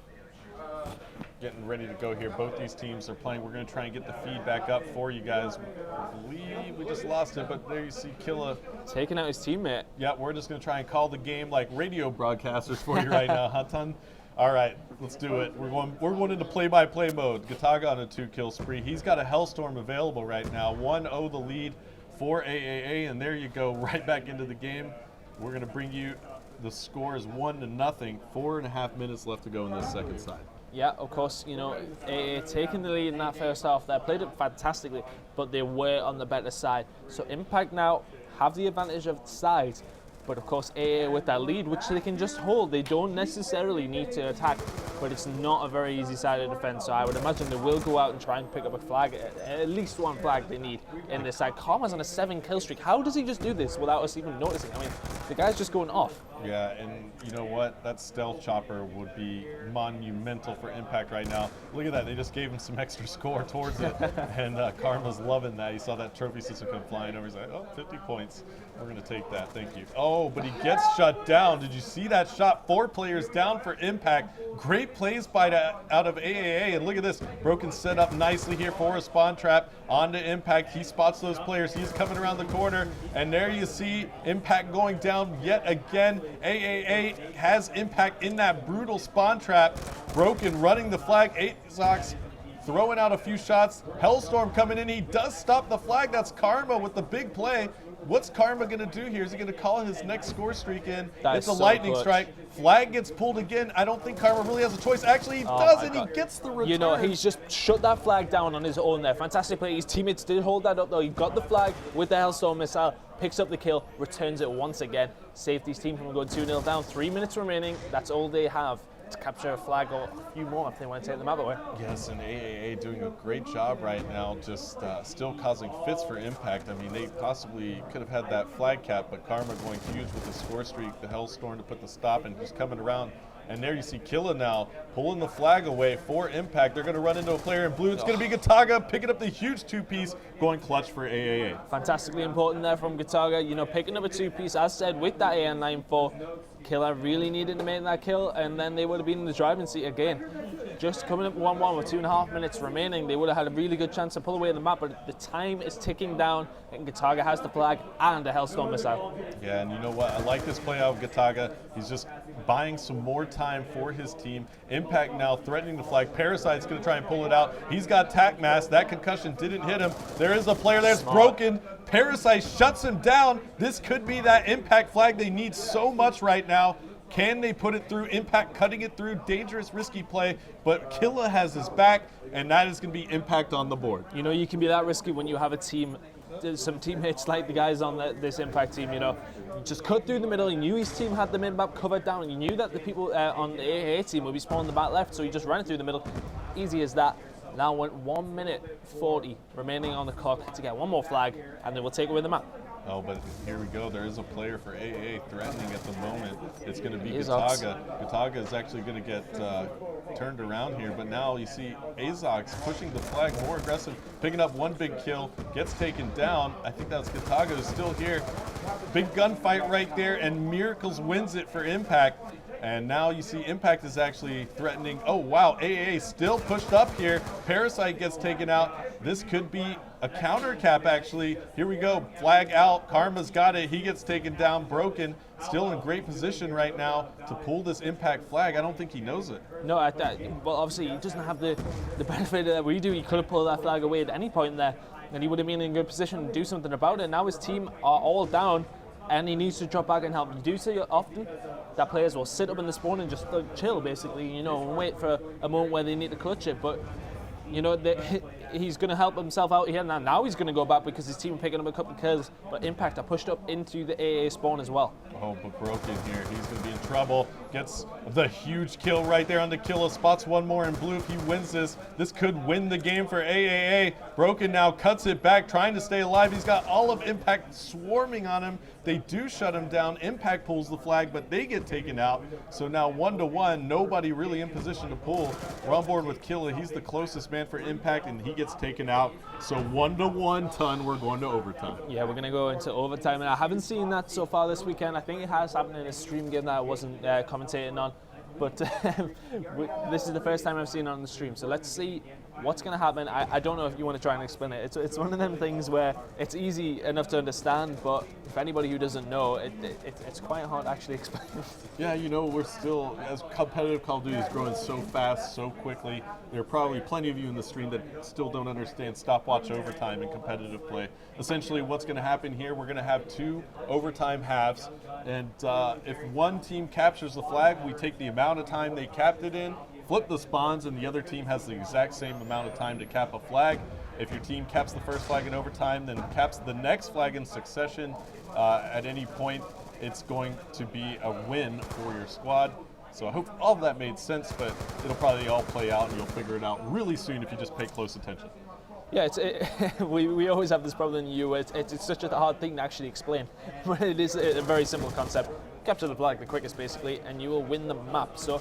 getting ready to go here. Both these teams are playing. We're going to try and get the feed back up for you guys. I believe we just lost it, but there you see Killa taking out his teammate. Yeah, we're just going to try and call the game like radio broadcasters for you right now, huh, Ton? All right, let's do it. We're going into play-by-play mode. Gataga on a 2-kill spree. He's got a Hellstorm available right now. 1-0 the lead for AAA, and there you go, right back into the game. We're going to bring you the score is 1-0. 4.5 minutes left to go in this second side. Yeah, of course, AA taking the lead in that first half there, played it fantastically, but they were on the better side. So Impact now have the advantage of size, but of course AA with that lead, which they can just hold. They don't necessarily need to attack, but it's not a very easy side of defense, so I would imagine they will go out and try and pick up a flag, at least one flag they need in this side. Karma's on a 7-kill streak. How does he just do this without us even noticing? I mean, the guy's just going off. Yeah, and you know what? That stealth chopper would be monumental for Impact right now. Look at that. They just gave him some extra score towards it, and Karma's loving that. He saw that trophy system come flying over. He's like, oh, 50 points. We're going to take that. Thank you. Oh, but he gets shut down. Did you see that shot? 4 players down for Impact. Great plays out of AAA, and look at this. Broken set up nicely here for a spawn trap onto Impact. He spots those players. He's coming around the corner, and there you see Impact going down yet again. AAA has Impact in that brutal spawn trap. Broken running the flag. Sox throwing out a few shots. Hellstorm coming in. He does stop the flag. That's Karma with the big play. What's Karma going to do here? Is he going to call his next score streak in? It's a lightning strike. Flag gets pulled again. I don't think Karma really has a choice. Actually, he doesn't. He gets the return. He's just shut that flag down on his own there. Fantastic play. His teammates did hold that up, though. He got the flag with the Hellstorm missile, picks up the kill, returns it once again. Saved his team from going 2-0 down. 3 minutes remaining. That's all they have to capture a flag or a few more if they want to take them out of the way. Yes, and AAA doing a great job right now, just still causing fits for Impact. I mean, they possibly could have had that flag cap, but Karma going huge with the score streak, the Hellstorm to put the stop, and just coming around. And there you see Killa now pulling the flag away for Impact. They're going to run into a player in blue. It's going to be Gataga picking up the huge 2-piece, going clutch for AAA. Fantastically important there from Gataga. Picking up a 2-piece, as said, with that AN-9-4. Killa really needed to make that kill, and then they would have been in the driving seat again. Just coming up 1-1 with 2.5 minutes remaining, they would have had a really good chance to pull away the map, but the time is ticking down, and Gataga has the flag and a Hellstorm missile. Yeah, and you know what? I like this play out of Gataga. He's just buying some more time for his team. Impact now threatening the flag. Parasite's going to try and pull it out. He's got tac mask. That concussion didn't hit him. There is a player there that's broken. Parasite shuts him down. This could be that Impact flag they need so much right now. Can they put it through? Impact cutting it through. Dangerous, risky play. But Killa has his back, and that is going to be Impact on the board. You can be that risky when you have a team. There's some teammates like the guys on this Impact team, just cut through the middle. He knew his team had the mid-map covered down, and he knew that the people on the AA team would be spawning the back left, so he just ran it through the middle. Easy as that. Now went 1 minute 40 remaining on the clock to get one more flag, and then we'll take away the map. Oh, but here we go. There is a player for AA threatening at the moment. It's going to be Azox. Gataga. Gataga is actually going to get turned around here, but now you see Azox pushing the flag more aggressive, picking up one big kill, gets taken down. I think that's Gataga who's still here. Big gunfight right there, and Miracles wins it for Impact. And now you see Impact is actually threatening. Oh, wow, AA still pushed up here. Parasite gets taken out. This could be a counter cap, actually. Here we go, flag out. Karma's got it. He gets taken down, broken. Still in great position right now to pull this Impact flag. I don't think he knows it. No, well, obviously he doesn't have the benefit that we do. He could have pulled that flag away at any point there, and he would have been in a good position to do something about it. Now his team are all down, and he needs to drop back and help. You do see often that players will sit up in the spawn and just chill, basically, you know, and wait for a moment where they need to clutch it. But you know, he's going to help himself out here. Now he's going to go back because his team are picking up a couple of kills. But Impact are pushed up into the AA spawn as well. Oh, but Broken here, he's going to be in trouble. Gets the huge kill right there on the killer. Spots one more in blue. If he wins this, this could win the game for AAA. Broken now cuts it back, trying to stay alive. He's got all of Impact swarming on him. They do shut him down. Impact pulls the flag, but they get taken out. So now 1-1, nobody really in position to pull. We're on board with Killa. He's the closest man for Impact, and he gets taken out. So 1-1 ton, we're going to overtime. Yeah, we're going to go into overtime, and I haven't seen that so far this weekend. I think it has happened in a stream game that I wasn't commentating on, but this is the first time I've seen it on the stream. So let's see what's going to happen. I don't know if you want to try and explain it. It's one of them things where it's easy enough to understand, but if anybody who doesn't know, it's quite hard to actually explain. Yeah, you know, we're still, as competitive Call of Duty is growing so fast, so quickly, there are probably plenty of you in the stream that still don't understand stopwatch overtime in competitive play. Essentially, what's going to happen here, we're going to have 2 overtime halves, and if one team captures the flag, we take the amount of time they capped it in, flip the spawns, and the other team has the exact same amount of time to cap a flag. If your team caps the first flag in overtime, then caps the next flag in succession at any point, it's going to be a win for your squad. So I hope all of that made sense, but it'll probably all play out and you'll figure it out really soon if you just pay close attention. Yeah, we always have this problem in the US. It's such a hard thing to actually explain, but it is a very simple concept. Capture the flag the quickest, basically, and you will win the map. So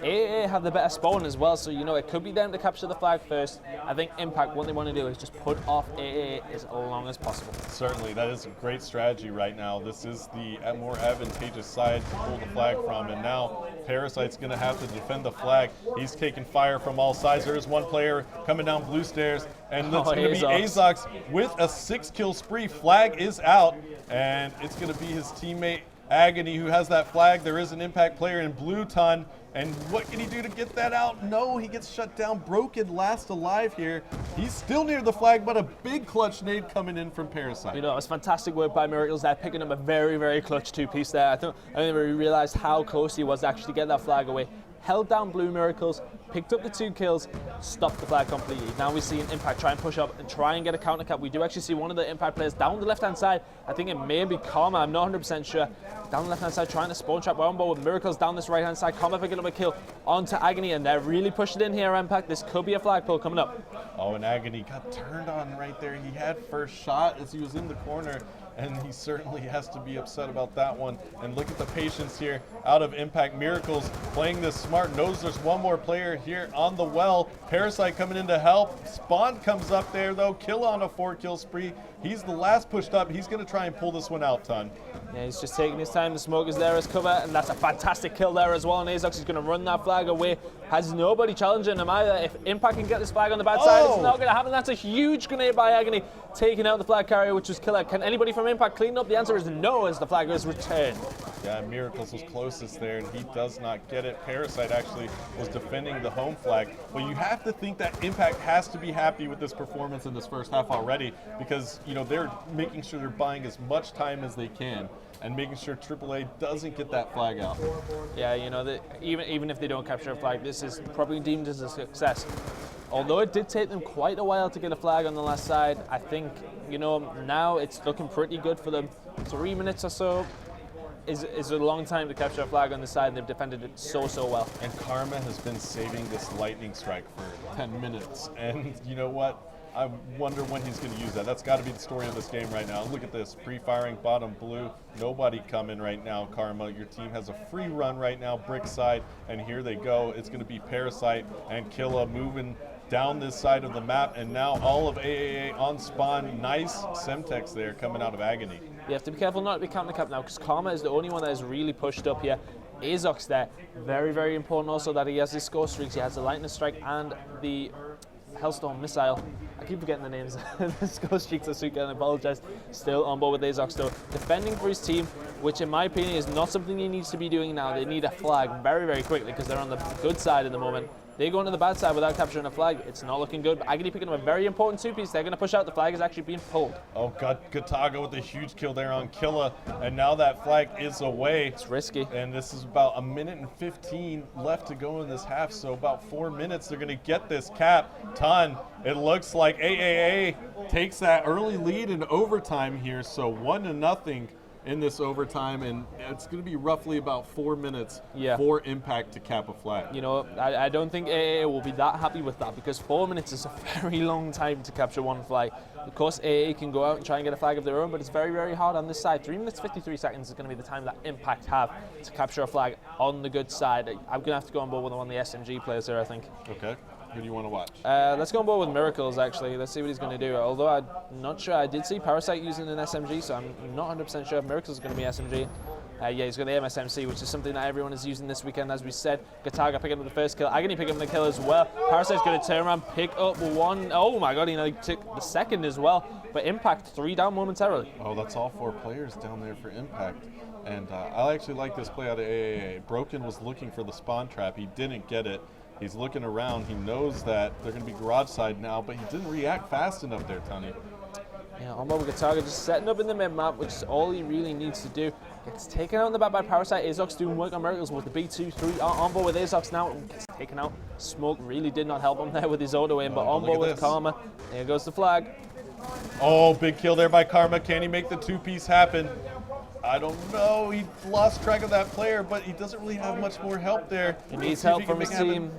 AA have the better spawn as well, so you know it could be them to capture the flag first. I think Impact, what they want to do is just put off AA as long as possible. Certainly, that is a great strategy right now. This is the more advantageous side to pull the flag from, and now Parasite's going to have to defend the flag. He's taking fire from all sides. There is one player coming down blue stairs, and it's going to be Azox with a 6-kill spree. Flag is out, and it's going to be his teammate Agony who has that flag. There is an Impact player in blue ton, and what can he do to get that out? No, he gets shut down. Broken last alive here. He's still near the flag, but a big clutch nade coming in from Parasite. You know, it was fantastic work by Miracles there, picking up a very, very clutch 2-piece there. I never realized how close he was to actually get that flag away. Held down blue Miracles, picked up the 2 kills, stopped the flag completely. Now we see an Impact try and push up and try and get a counter cap. We do actually see one of the Impact players down the left-hand side. I think it may be Karma, I'm not 100% sure. Down the left-hand side trying to spawn trap. We're on board with Miracles down this right-hand side. Karma picking up a kill onto Agony, and they're really pushing in here, Impact. This could be a flag pull coming up. Oh, and Agony got turned on right there. He had first shot as he was in the corner, and he certainly has to be upset about that one. And look at the patience here out of Impact. Miracles playing this smart, knows there's one more player here on the well. Parasite coming in to help. Spawn comes up there though, kill on a 4-kill spree. He's the last pushed up. He's going to try and pull this one out, Ton. Yeah, he's just taking his time. The smoke is there as cover, and that's a fantastic kill there as well. And Azox is going to run that flag away. Has nobody challenging him either. If Impact can get this flag on the bad side, it's not going to happen. That's a huge grenade by Agony, taking out the flag carrier, which was killer. Can anybody from Impact clean up? The answer is no, as the flag is returned. Yeah, Miracles was closest there, and he does not get it. Parasite actually was defending the home flag. But you have to think that Impact has to be happy with this performance in this first half already, because you know they're making sure they're buying as much time as they can and making sure AAA doesn't get that flag out. Yeah, you know, even if they don't capture a flag, this is probably deemed as a success. Although it did take them quite a while to get a flag on the last side, I think, you know, now it's looking pretty good for them. 3 minutes or so is a long time to capture a flag on the side, and they've defended it so well. And Karma has been saving this lightning strike for 10 minutes. And you know what? I wonder when he's going to use that. That's got to be the story of this game right now. Look at this, pre-firing bottom blue. Nobody coming right now, Karma. Your team has a free run right now, brick side, and here they go. It's going to be Parasite and Killa moving down this side of the map, and now all of AAA on spawn. Nice Semtex there coming out of Agony. You have to be careful not to be counting the cap now, because Karma is the only one that is really pushed up here. Azox there, very, very important also that he has his score streaks. He has the Lightning Strike and the Hellstorm Missile. I keep forgetting the names. The score streaks are Suka, and I apologize. Still on board with Azox though. Defending for his team, which in my opinion is not something he needs to be doing now. They need a flag very, very quickly because they're on the good side at the moment. They go into the bad side without capturing a flag. It's not looking good. But Agony picking up a very important two-piece. They're going to push out. The flag is actually being pulled. Oh, God. Gataga with a huge kill there on Killa. And now that flag is away. It's risky. And this is about 1 minute and 15 left to go in this half. So about 4 minutes, they're going to get this cap. Ton. It looks like AAA takes that early lead in overtime here. So 1-0 in this overtime, and it's going to be roughly about 4 minutes for Impact to cap a flag. You know, I don't think AAA will be that happy with that, because 4 minutes is a very long time to capture one flag. Of course, AAA can go out and try and get a flag of their own, but it's very, very hard on this side. 3 minutes 53 seconds is going to be the time that Impact have to capture a flag on the good side. I'm going to have to go on board with one of the SMG players here, I think. Okay. Who do you want to watch? Let's go on board with Miracles, actually. Let's see what he's going to do. Although I'm not sure. I did see Parasite using an SMG, so I'm not 100% sure if Miracles is going to be SMG. Yeah, he's got the MSMC, which is something that everyone is using this weekend, as we said. Gataga picking up the first kill. Agony picking up the kill as well. Parasite's going to turn around, pick up one. Oh my god, he took the second as well. But Impact, 3 down momentarily. Oh, that's all 4 players down there for Impact. And I actually like this play out of AAA. Broken was looking for the spawn trap. He didn't get it. He's looking around. He knows that they're going to be garage side now, but he didn't react fast enough there, Tony. Yeah, on board with Gataga, just setting up in the mid-map, which is all he really needs to do. Gets taken out in the back by Parasite. Azox doing work on Miracles with the B2-3 on board with Azox now. Gets taken out. Smoke really did not help him there with his auto aim, but on board with Karma. There goes the flag. Oh, big kill there by Karma. Can he make the 2-piece happen? I don't know. He lost track of that player, but he doesn't really have much more help there. He needs help from his team.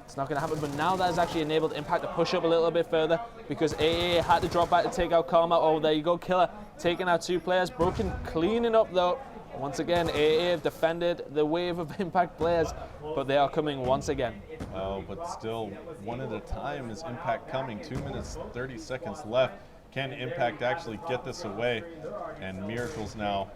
It's not going to happen, but now that has actually enabled Impact to push up a little bit further, because AA had to drop back to take out Karma. Oh, there you go, Killa taking out 2 players. Broken cleaning up though. Once again, AA have defended the wave of Impact players, but they are coming once again. Oh, but still, one at a time is Impact coming. 2 minutes, 30 seconds left. Can Impact actually get this away? And Miracles now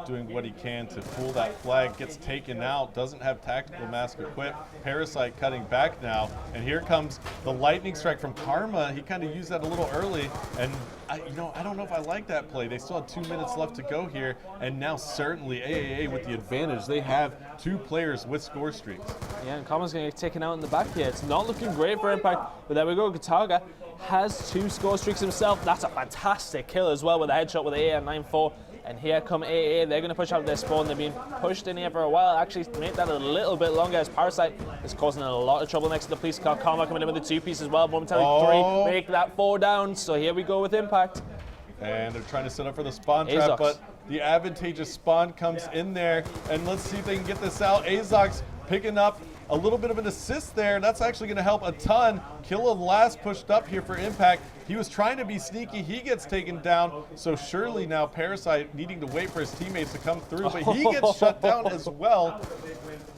doing what he can to pull that flag, gets taken out, doesn't have tactical mask equipped. Parasite cutting back now, and here comes the lightning strike from Karma. He kind of used that a little early, and I don't know if I like that play. They still have 2 minutes left to go here, and now certainly AAA with the advantage. They have 2 players with score streaks. Yeah, and Karma's going to get taken out in the back here. It's not looking great for Impact, but there we go. Gataga has 2 score streaks himself. That's a fantastic kill as well with a headshot with AA at 9-4. And here come AA. They're going to push out their spawn. They've been pushed in here for a while. Actually, make that a little bit longer, as Parasite is causing a lot of trouble next to the police car. Karma coming in with the 2-piece as well. Momentarily 3. Make that 4 down. So here we go with Impact. And they're trying to set up for the spawn trap, but the advantageous spawn comes in there. And let's see if they can get this out. Azox picking up a little bit of an assist there. That's actually going to help a ton. Killa last pushed up here for Impact. He was trying to be sneaky. He gets taken down. So surely now Parasite needing to wait for his teammates to come through, but he gets shut down as well.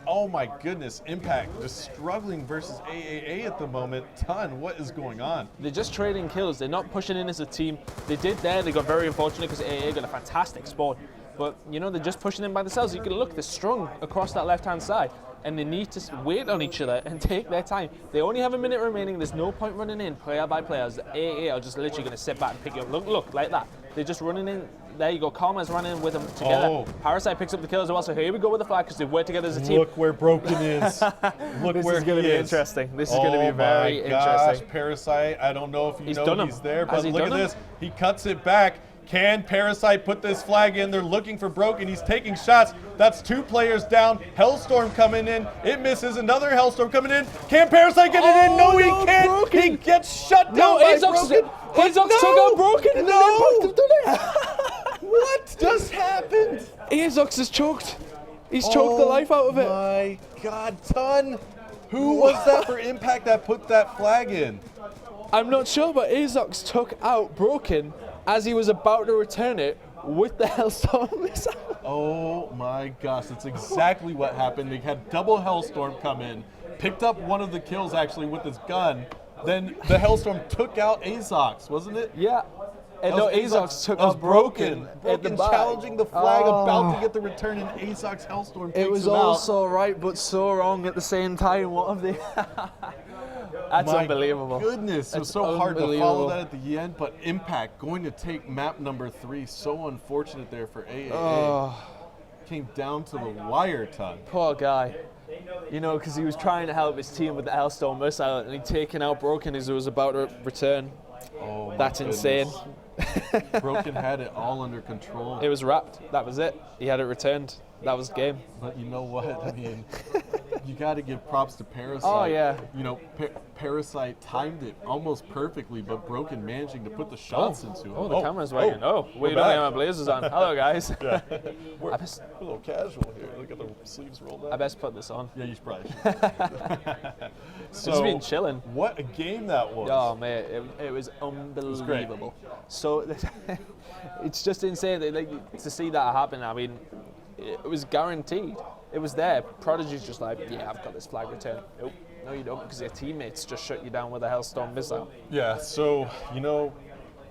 Oh my goodness, Impact just struggling versus AAA at the moment. Ton, what is going on? They're just trading kills. They're not pushing in as a team. They did there. They got very unfortunate because AA got a fantastic spawn. But, you know, they're just pushing in by themselves. You can look, they're strong across that left-hand side, and they need to wait on each other and take their time. They only have a minute remaining. There's no point running in player by player. AA are just literally going to sit back and pick it up. Look, like that. They're just running in. There you go. Karma's running with them together. Oh. Parasite picks up the kill as well. So here we go with the flag because they work together as a team. Look where Broken is. Look this where is going to be interesting. This is going to be very interesting. Parasite, I don't know if you know he's there, but look at this. He cuts it back. Can Parasite put this flag in? They're looking for Broken. He's taking shots. That's 2 players down. Hellstorm coming in. It misses. Another Hellstorm coming in. Can Parasite get it in? No, he can't. Broken. He gets shut down by Broken. Azox took out Broken and then Impact have done it. What just happened? Azox is choked. He's choked the life out of it. Oh my God, Ton. Who was that for Impact that put that flag in? I'm not sure, but Azox took out Broken as he was about to return it with the Hellstorm missile. Oh my gosh, that's exactly what happened. They had double Hellstorm come in, picked up one of the kills actually with his gun. Then the Hellstorm took out Azox, wasn't it? Yeah. And no, Azox took out Broken. at the Broken back. challenging the flag, about to get the return, and Azox Hellstorm takes It was him all out. so right, but so wrong at the same time. What have they? That's My unbelievable. Goodness, it was That's so hard to follow unbelievable. that at the end, but Impact going to take map number 3. So unfortunate there for AAA. Came down to the wire, ton. Poor guy. You know, because he was trying to help his team with the Hellstorm missile, and he'd taken out Broken as he was about to return. Oh, my That's goodness. insane. Broken had it all under control. It was wrapped. That was it. He had it returned. That was game. But you know what? I mean, you got to give props to Parasite. Oh, yeah. You know, Parasite timed it almost perfectly, but Broken managing to put the shots into it. Oh, the camera's working. Oh, we we're don't back. have our blazers on. Hello, guys. Yeah. We're I a best, little casual here. Look at the sleeves rolled up. I best put this on. Yeah, you should probably should. So, It's been chilling. what a game that was. Oh, mate, it was unbelievable. So, it's just insane like, to see that happen. I mean, it was guaranteed. It was there. Prodigy's just like, yeah, I've got this flag return. Nope, no you don't, because your teammates just shut you down with a Hellstorm missile. Yeah, so, you know,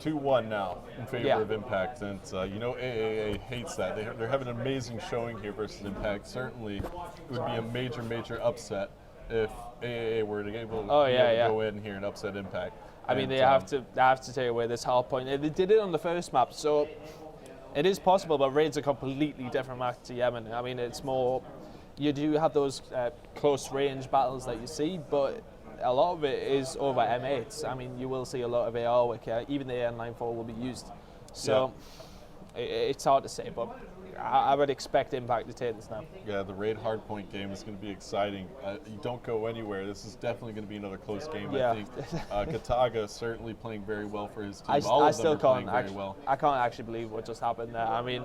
2-1 now in favor Yeah. of Impact, and you know AAA hates that. They're having an amazing showing here versus Impact. Certainly, it would be a major, major upset if AAA were to be able to go in here and upset Impact. I mean, they have to take away this half point. They did it on the first map, so it is possible, but Raid's a completely different map to Yemen. I mean, it's more, you do have those close range battles that you see, but a lot of it is over M8s. I mean, you will see a lot of AR work here. Even the AR-94 will be used. So it's hard to say, but I would expect Impact to take this now. Yeah, the Raid hardpoint game is going to be exciting. You don't go anywhere. This is definitely going to be another close game, Yeah. I think. Gataga certainly playing very well for his team. I All of still them are playing can't very well. I can't actually believe what just happened there. I mean,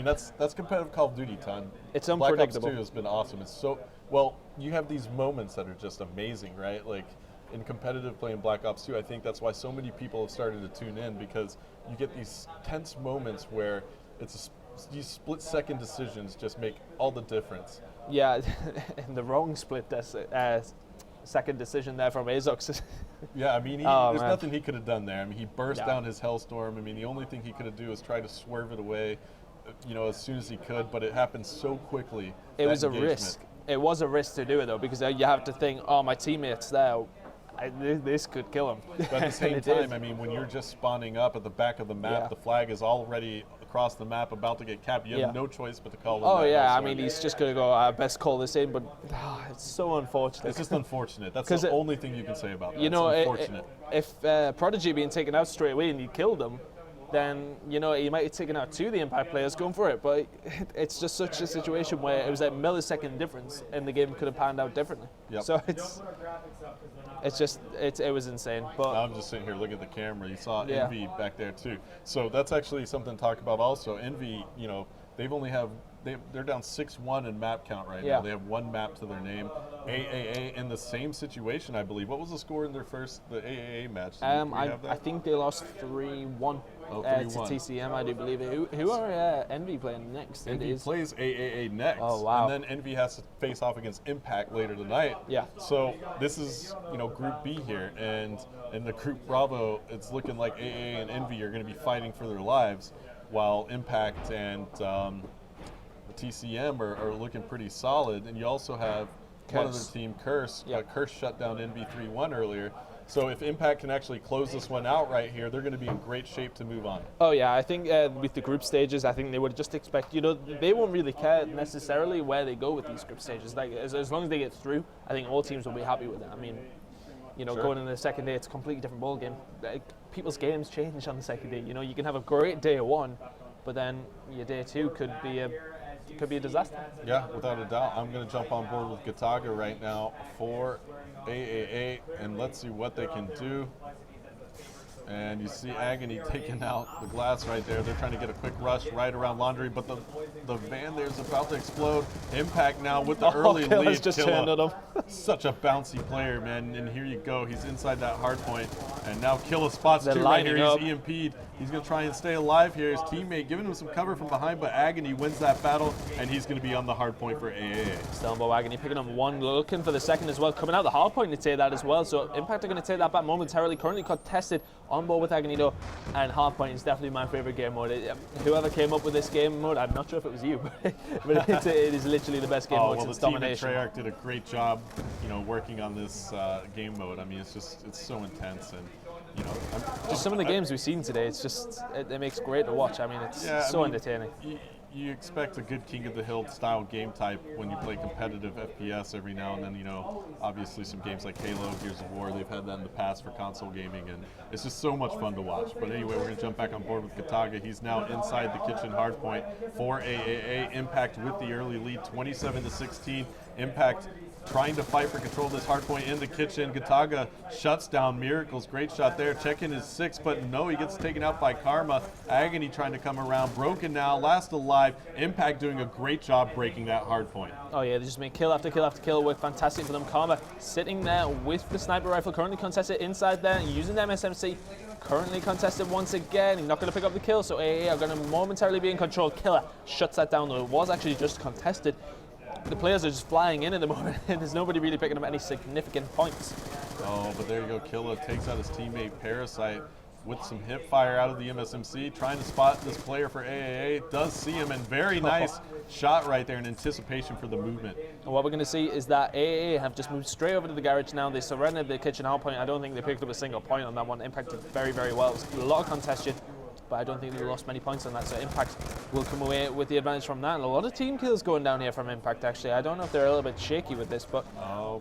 That's competitive Call of Duty time. It's Black Ops unpredictable. 2 has been awesome. It's so well. You have these moments that are just amazing, right? Like in competitive playing Black Ops 2, I think that's why so many people have started to tune in, because you get these tense moments where these split-second decisions just make all the difference. yeah, and the wrong second decision there from Azox. Yeah, I mean, Oh, there's man. nothing he could have done there. I mean, he burst Yeah. down his Hellstorm. I mean, the only thing he could have do is try to swerve it away, you know, as soon as he could, but it happened so quickly. It that was a engagement. risk. It was a risk to do it though, because you have to think, oh, my teammate's there. This could kill him. But at the same It did. time, I mean, when you're just spawning up at the back of the map, Yeah. the flag is already across the map, about to get capped. You have Yeah. no choice but to call in Oh that yeah, I Hellstorm. mean, he's just gonna go. I best call this in, but it's so unfortunate. It's just unfortunate. That's 'Cause the it- only thing you can say about that. You know, it's unfortunate. if Prodigy being taken out straight away and you killed him, then you know he might have taken out two of the Impact players going for it. But it's just such a situation where it was a millisecond difference, and the game could have panned out differently. Yep. So it was insane. But I'm just sitting here looking at the camera. You saw Yeah. Envy back there too. So that's actually something to talk about also. Envy, you know, they're down 6-1 in map count right Yeah. now. They have one map to their name. AAA in the same situation, I believe. What was the score in the AAA match? Do we have that? I think they lost 3-1 Oh, to 3-1. TCM, I do believe. Who are Envy playing next? It Envy is- plays AAA next. Oh, wow. And then Envy has to face off against Impact later tonight. Yeah. So this is, you know, Group B here, and in the Group Bravo, it's looking like AA and Envy are going to be fighting for their lives, while Impact and the TCM are looking pretty solid. And you also have one Curse. other team, Curse. Yeah. Curse shut down Envy 3-1 earlier. So if Impact can actually close this one out right here, they're going to be in great shape to move on. Oh yeah, I think with the group stages, I think they would just expect, you know, they won't really care necessarily where they go with these group stages. Like as long as they get through, I think all teams will be happy with it. I mean, you know, Sure. going into the second day, it's a completely different ball game. Like, people's games change on the second day. You know, you can have a great day one, but then your day two could be a disaster. Yeah, without a doubt. I'm going to jump on board with Gataga right now for AAA, and let's see what they can do. And you see Agony taking out the glass right there. They're trying to get a quick rush right around Laundry, but the van there's about to explode. Impact now with the early Killa's lead. just Killa, turned on him. such a bouncy player, man. And here you go. He's inside that hard point. And now Killa spots They're two right here. lining He's EMP'd. He's going to try and stay alive here. His teammate giving him some cover from behind, but Agony wins that battle, and he's going to be on the hard point for AAA. Stelbo Agony picking up one, looking for the second as well. Coming out the hard point to take that as well. So Impact are going to take that back momentarily. Currently contested on board with Agony though, and hard point is definitely my favorite game mode. Whoever came up with this game mode, I'm not sure if it was you, but it is literally the best game mode since Domination. The team at Treyarch did a great job, working on this game mode. I mean, it's so intense, and just some of the games we've seen today, it's just it makes it great to watch. I mean, it's entertaining. You expect a good King of the Hill style game type when you play competitive FPS every now and then. Obviously some games like Halo, Gears of War, they've had that in the past for console gaming, and it's just so much fun to watch. But anyway, we're going to jump back on board with Kataga. He's now inside the kitchen hardpoint for AAA. Impact with the early lead, 27-16. Impact trying to fight for control of this hardpoint in the kitchen. Kataga shuts down Miracles. Great shot there. Check-in is 6, but no, he gets taken out by Karma. Agony trying to come around. Broken now, last alive. Impact doing a great job breaking that hardpoint. Oh yeah, they just make kill after kill after kill. Work fantastic for them. Karma sitting there with the sniper rifle, currently contested inside there, using the MSMC. Currently contested once again. He's not going to pick up the kill, so AA are going to momentarily be in control. Killer shuts that down, though. It was actually just contested. The players are just flying in at the moment, and there's nobody really picking up any significant points. Oh, but there you go. Killa takes out his teammate Parasite with some hip fire out of the MSMC, trying to spot this player for AAA. Does see him, and very nice shot right there in anticipation for the movement. And what we're going to see is that AAA have just moved straight over to the garage now. They surrendered the kitchen hardpoint. I don't think they picked up a single point on that one. Impacted very, very well. It was a lot of contention, but I don't think they lost many points on that, so Impact will come away with the advantage from that. And a lot of team kills going down here from Impact, actually. I don't know if they're a little bit shaky with this, but AA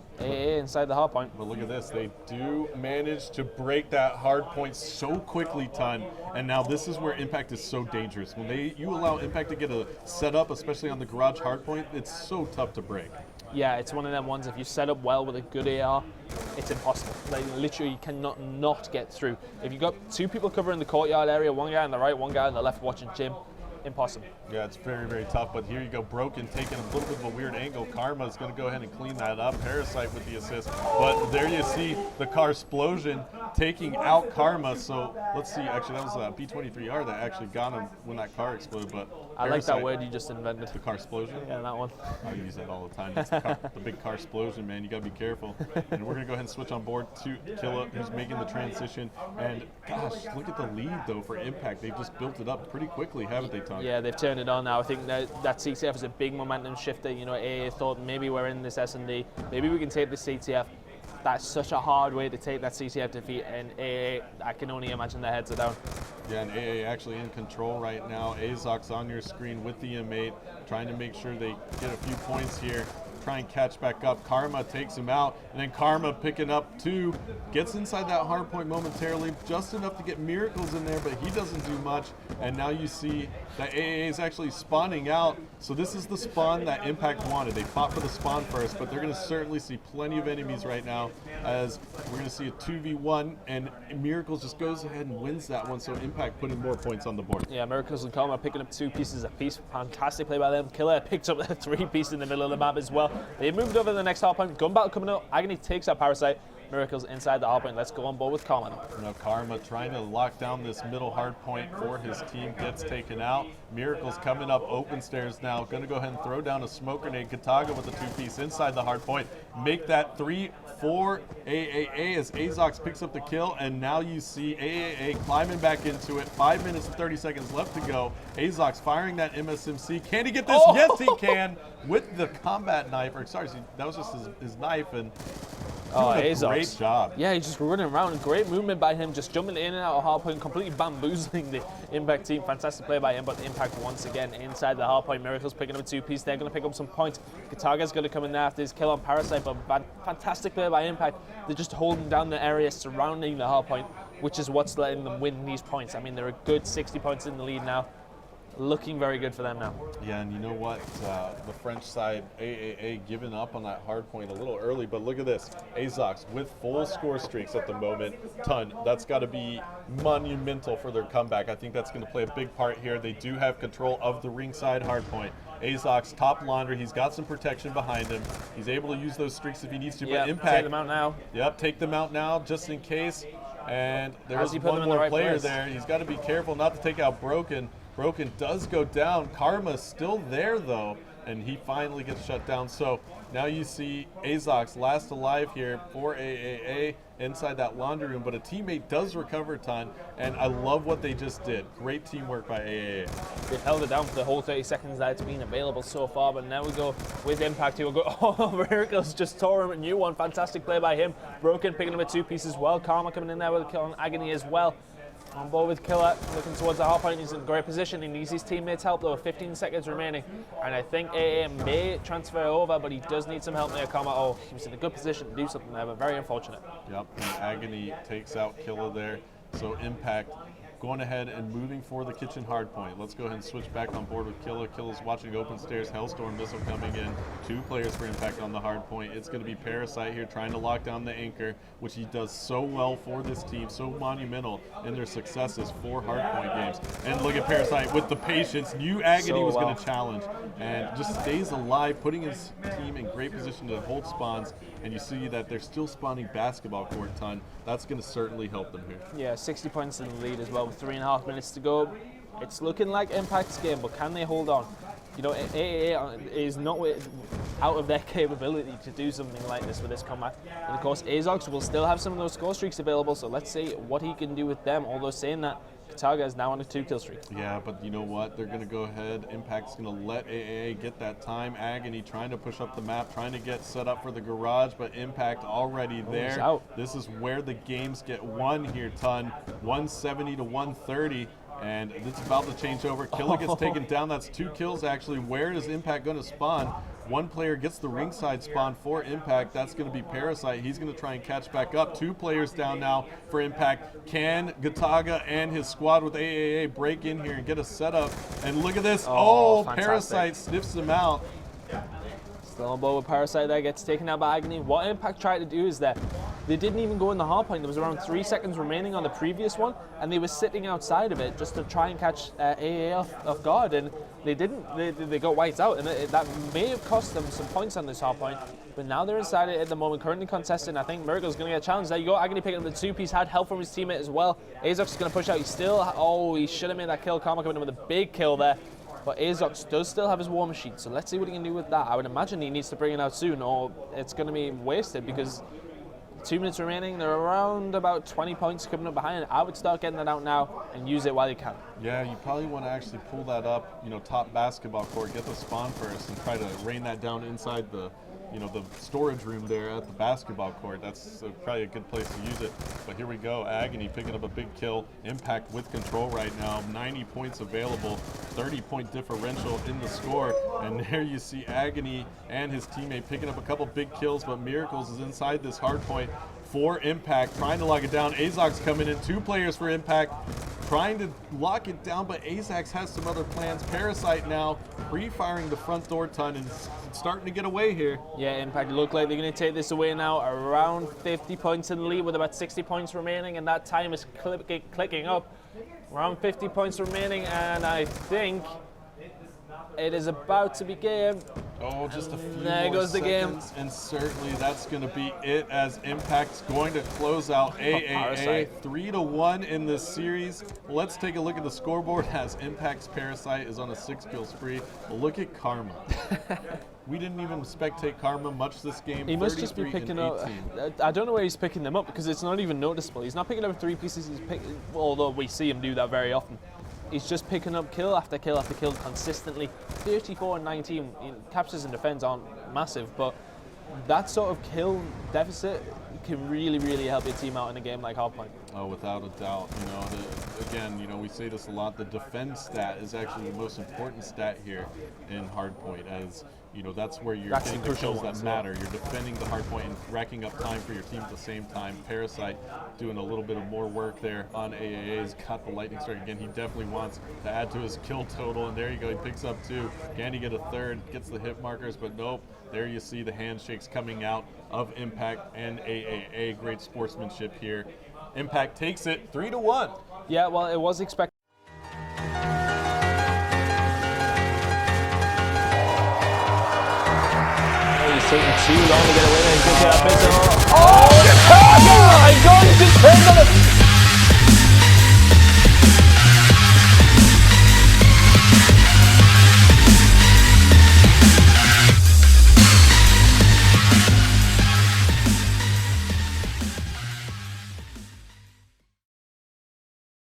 inside the hard point. But look at this, they do manage to break that hard point so quickly, Ton, and now this is where Impact is so dangerous. When you allow Impact to get a setup, especially on the garage hard point, it's so tough to break. Yeah, it's one of them ones, if you set up well with a good AR, it's impossible. Like, literally, you cannot not get through. If you've got two people covering the courtyard area, one guy on the right, one guy on the left watching Jim, impossible. Yeah, it's very, very tough, but here you go, Broken taking a little bit of a weird angle. Karma is going to go ahead and clean that up. Parasite with the assist, but there you see the car explosion taking out Karma. So let's see, actually that was a B-23R that actually got him when that car exploded, but I like that word you just invented. The car explosion? Yeah, that one. I use that all the time. It's the big car explosion, man. You got to be careful. And we're going to go ahead and switch on board to Killa, who's making the transition. And gosh, look at the lead, though, for Impact. They've just built it up pretty quickly, haven't they, Tom? Yeah, they've turned it on now. I think that CTF is a big momentum shifter. AA thought maybe we're in this S&D. Maybe we can take the CTF. That's such a hard way to take that CTF defeat, and AA, I can only imagine their heads are down. Yeah, and AA actually in control right now. Azok's on your screen with the M8, trying to make sure they get a few points here. Try and catch back up. Karma takes him out, and then Karma picking up 2, gets inside that hard point momentarily, just enough to get Miracles in there, but he doesn't do much. And now you see that AA is actually spawning out. So this is the spawn that Impact wanted. They fought for the spawn first, but they're going to certainly see plenty of enemies right now, as we're going to see a 2v1, and Miracles just goes ahead and wins that one, so Impact putting more points on the board. Yeah, Miracles and Karma picking up 2 pieces apiece. Fantastic play by them. Killer picks up the 3 pieces in the middle of the map as well. They moved over to the next hard point. Gun battle coming up. Agony takes out Parasite. Miracles inside the hard point. Let's go on board with Karma now. Now Karma trying to lock down this middle hard point for his team, gets taken out. Miracles coming up open stairs now. Going to go ahead and throw down a smoke grenade. Kataga with the 2-piece inside the hard point. Make that 3 for AAA as Azox picks up the kill, and now you see AAA climbing back into it. 5 minutes and 30 seconds left to go. Azox firing that MSMC. Can he get this? Oh! Yes, he can with the combat knife. Or sorry, that was just his knife, and Azox. Great job. Yeah, he's just running around. Great movement by him, just jumping in and out of hard point, completely bamboozling the Impact team. Fantastic play by him, but Impact once again inside the hard point. Miracles picking up a 2-piece. They're going to pick up some points. Kataga's going to come in there after his kill on Parasite, but fantastic play by Impact. They're just holding down the area surrounding the hard point, which is what's letting them win these points. I mean, they're a good 60 points in the lead now. looking very good for them now. Yeah, and you know what? The French side, AAA, giving up on that hard point a little early, but look at this. Azox with full score streaks at the moment. Ton. That's got to be monumental for their comeback. I think that's going to play a big part here. They do have control of the ringside hard point. Azox, top laundry. He's got some protection behind him. He's able to use those streaks if he needs to, but Impact. Take them out now. Yep, take them out now just in case. And there's he put them one in the more right player place? there. He's got to be careful not to take out Broken. Broken does go down. Karma's still there, though, and he finally gets shut down. So now you see Azox last alive here for AAA inside that laundry room, but a teammate does recover a ton, and I love what they just did. Great teamwork by AAA. They've held it down for the whole 30 seconds that it's been available so far, but now we go with Impact. He will go, oh, Miracles just tore him a new one. Fantastic play by him. Broken picking him a two-piece as well. Karma coming in there with a kill on Agony as well. On board with Killer, looking towards the hard point. He's in great position. He needs his teammates' help though. 15 seconds remaining, and I think AA may transfer over, but he does need some help there. Karma, oh, he was in a good position to do something there, but very unfortunate. Yep, and Agony takes out Killer there. So Impact going ahead and moving for the kitchen hard point. Let's go ahead and switch back on board with Killer. Killer's watching open stairs. Hellstorm missile coming in. 2 players for Impact on the hard point. It's going to be Parasite here trying to lock down the anchor, which he does so well for this team, so monumental in their successes for hard point games. And look at Parasite with the patience. Knew Agony was going to challenge and just stays alive, putting his team in great position to hold spawns. And you see that they're still spawning basketball court ton. That's going to certainly help them here. Yeah, 60 points in the lead as well with 3.5 minutes to go. It's looking like Impact's game, but can they hold on? You know, AAA is not out of their capability to do something like this with this comeback. And of course, Azox will still have some of those score streaks available, so let's see what he can do with them. Although saying that, Kataga is now on a 2-kill streak. Yeah, but you know what? They're going to go ahead. Impact's going to let AAA get that time. Agony trying to push up the map, trying to get set up for the garage, but Impact already there. Out. This is where the games get won here, Ton. 170 to 130. And it's about to change over. Killer gets taken down. That's 2 kills, actually. Where is Impact going to spawn? One player gets the ringside spawn for Impact. That's going to be Parasite. He's going to try and catch back up. 2 players down now for Impact. Can Gataga and his squad with AAA break in here and get a setup? And look at this. Oh, Parasite sniffs him out. Still on board with Parasite there, gets taken out by Agony. What Impact tried to do is that they didn't even go in the hard point. There was around 3 seconds remaining on the previous one, and they were sitting outside of it just to try and catch AA off guard, and they didn't. They got wiped out, and that may have cost them some points on this hard point, but now they're inside it at the moment, currently contesting. I think Miracle's going to get challenged. There you go, Agony picking up the 2-piece, had help from his teammate as well. Azox is going to push out. He's still, oh, he should have made that kill. Karma coming in with a big kill there. But Azox does still have his war machine, so let's see what he can do with that. I would imagine he needs to bring it out soon, or it's going to be wasted because 2 minutes remaining. They're around about 20 points coming up behind. I would start getting that out now and use it while you can. Yeah, you probably want to actually pull that up, you know, top basketball court, get the spawn first, and try to rain that down inside the, you know, the storage room there at the basketball court. That's probably a good place to use it. But here we go, Agony picking up a big kill. Impact with control right now, 90 points available, 30-point differential in the score. And there you see Agony and his teammate picking up a couple big kills, but Miracles is inside this hard point for Impact, trying to lock it down. Azox coming in, 2 players for Impact, trying to lock it down, but Azox has some other plans. Parasite now pre-firing the front door ton and starting to get away here. Yeah, Impact look like they're going to take this away now. Around 50 points in the lead with about 60 points remaining, and that time is clicking up. Around 50 points remaining, and I think it is about to begin. Oh, just a few there more goes the seconds, game. and certainly that's going to be it as Impact's going to close out AAA 3-1 in this series. Let's take a look at the scoreboard as Impact's Parasite is on a 6-kill spree. Look at Karma. We didn't even spectate Karma much this game. He must just be picking up. I don't know where he's picking them up because it's not even noticeable. He's not picking up 3 pieces. He's picking, although we see him do that very often. He's just picking up kill after kill after kill consistently. 34 and 19. Captures and defense aren't massive, but that sort of kill deficit can really, really help your team out in a game like Hardpoint. Oh, without a doubt. You know, again, you know, we say this a lot. The defense stat is actually the most important stat here in Hardpoint, as you know, that's where you're That's getting the the crucial kills ones, that matter. You're defending the hard point and racking up time for your team at the same time. Parasite doing a little bit of more work there on AAA. Has got the lightning strike again. He definitely wants to add to his kill total, and there you go. He picks up 2. Can he get a 3rd? Gets the hit markers, but nope. There you see the handshakes coming out of Impact and AAA. Great sportsmanship here. Impact takes it 3-1. Yeah, well, it was expected. He's taking too long to get away. He's going to get a bit of... Oh, the target! I'm going to turn on it.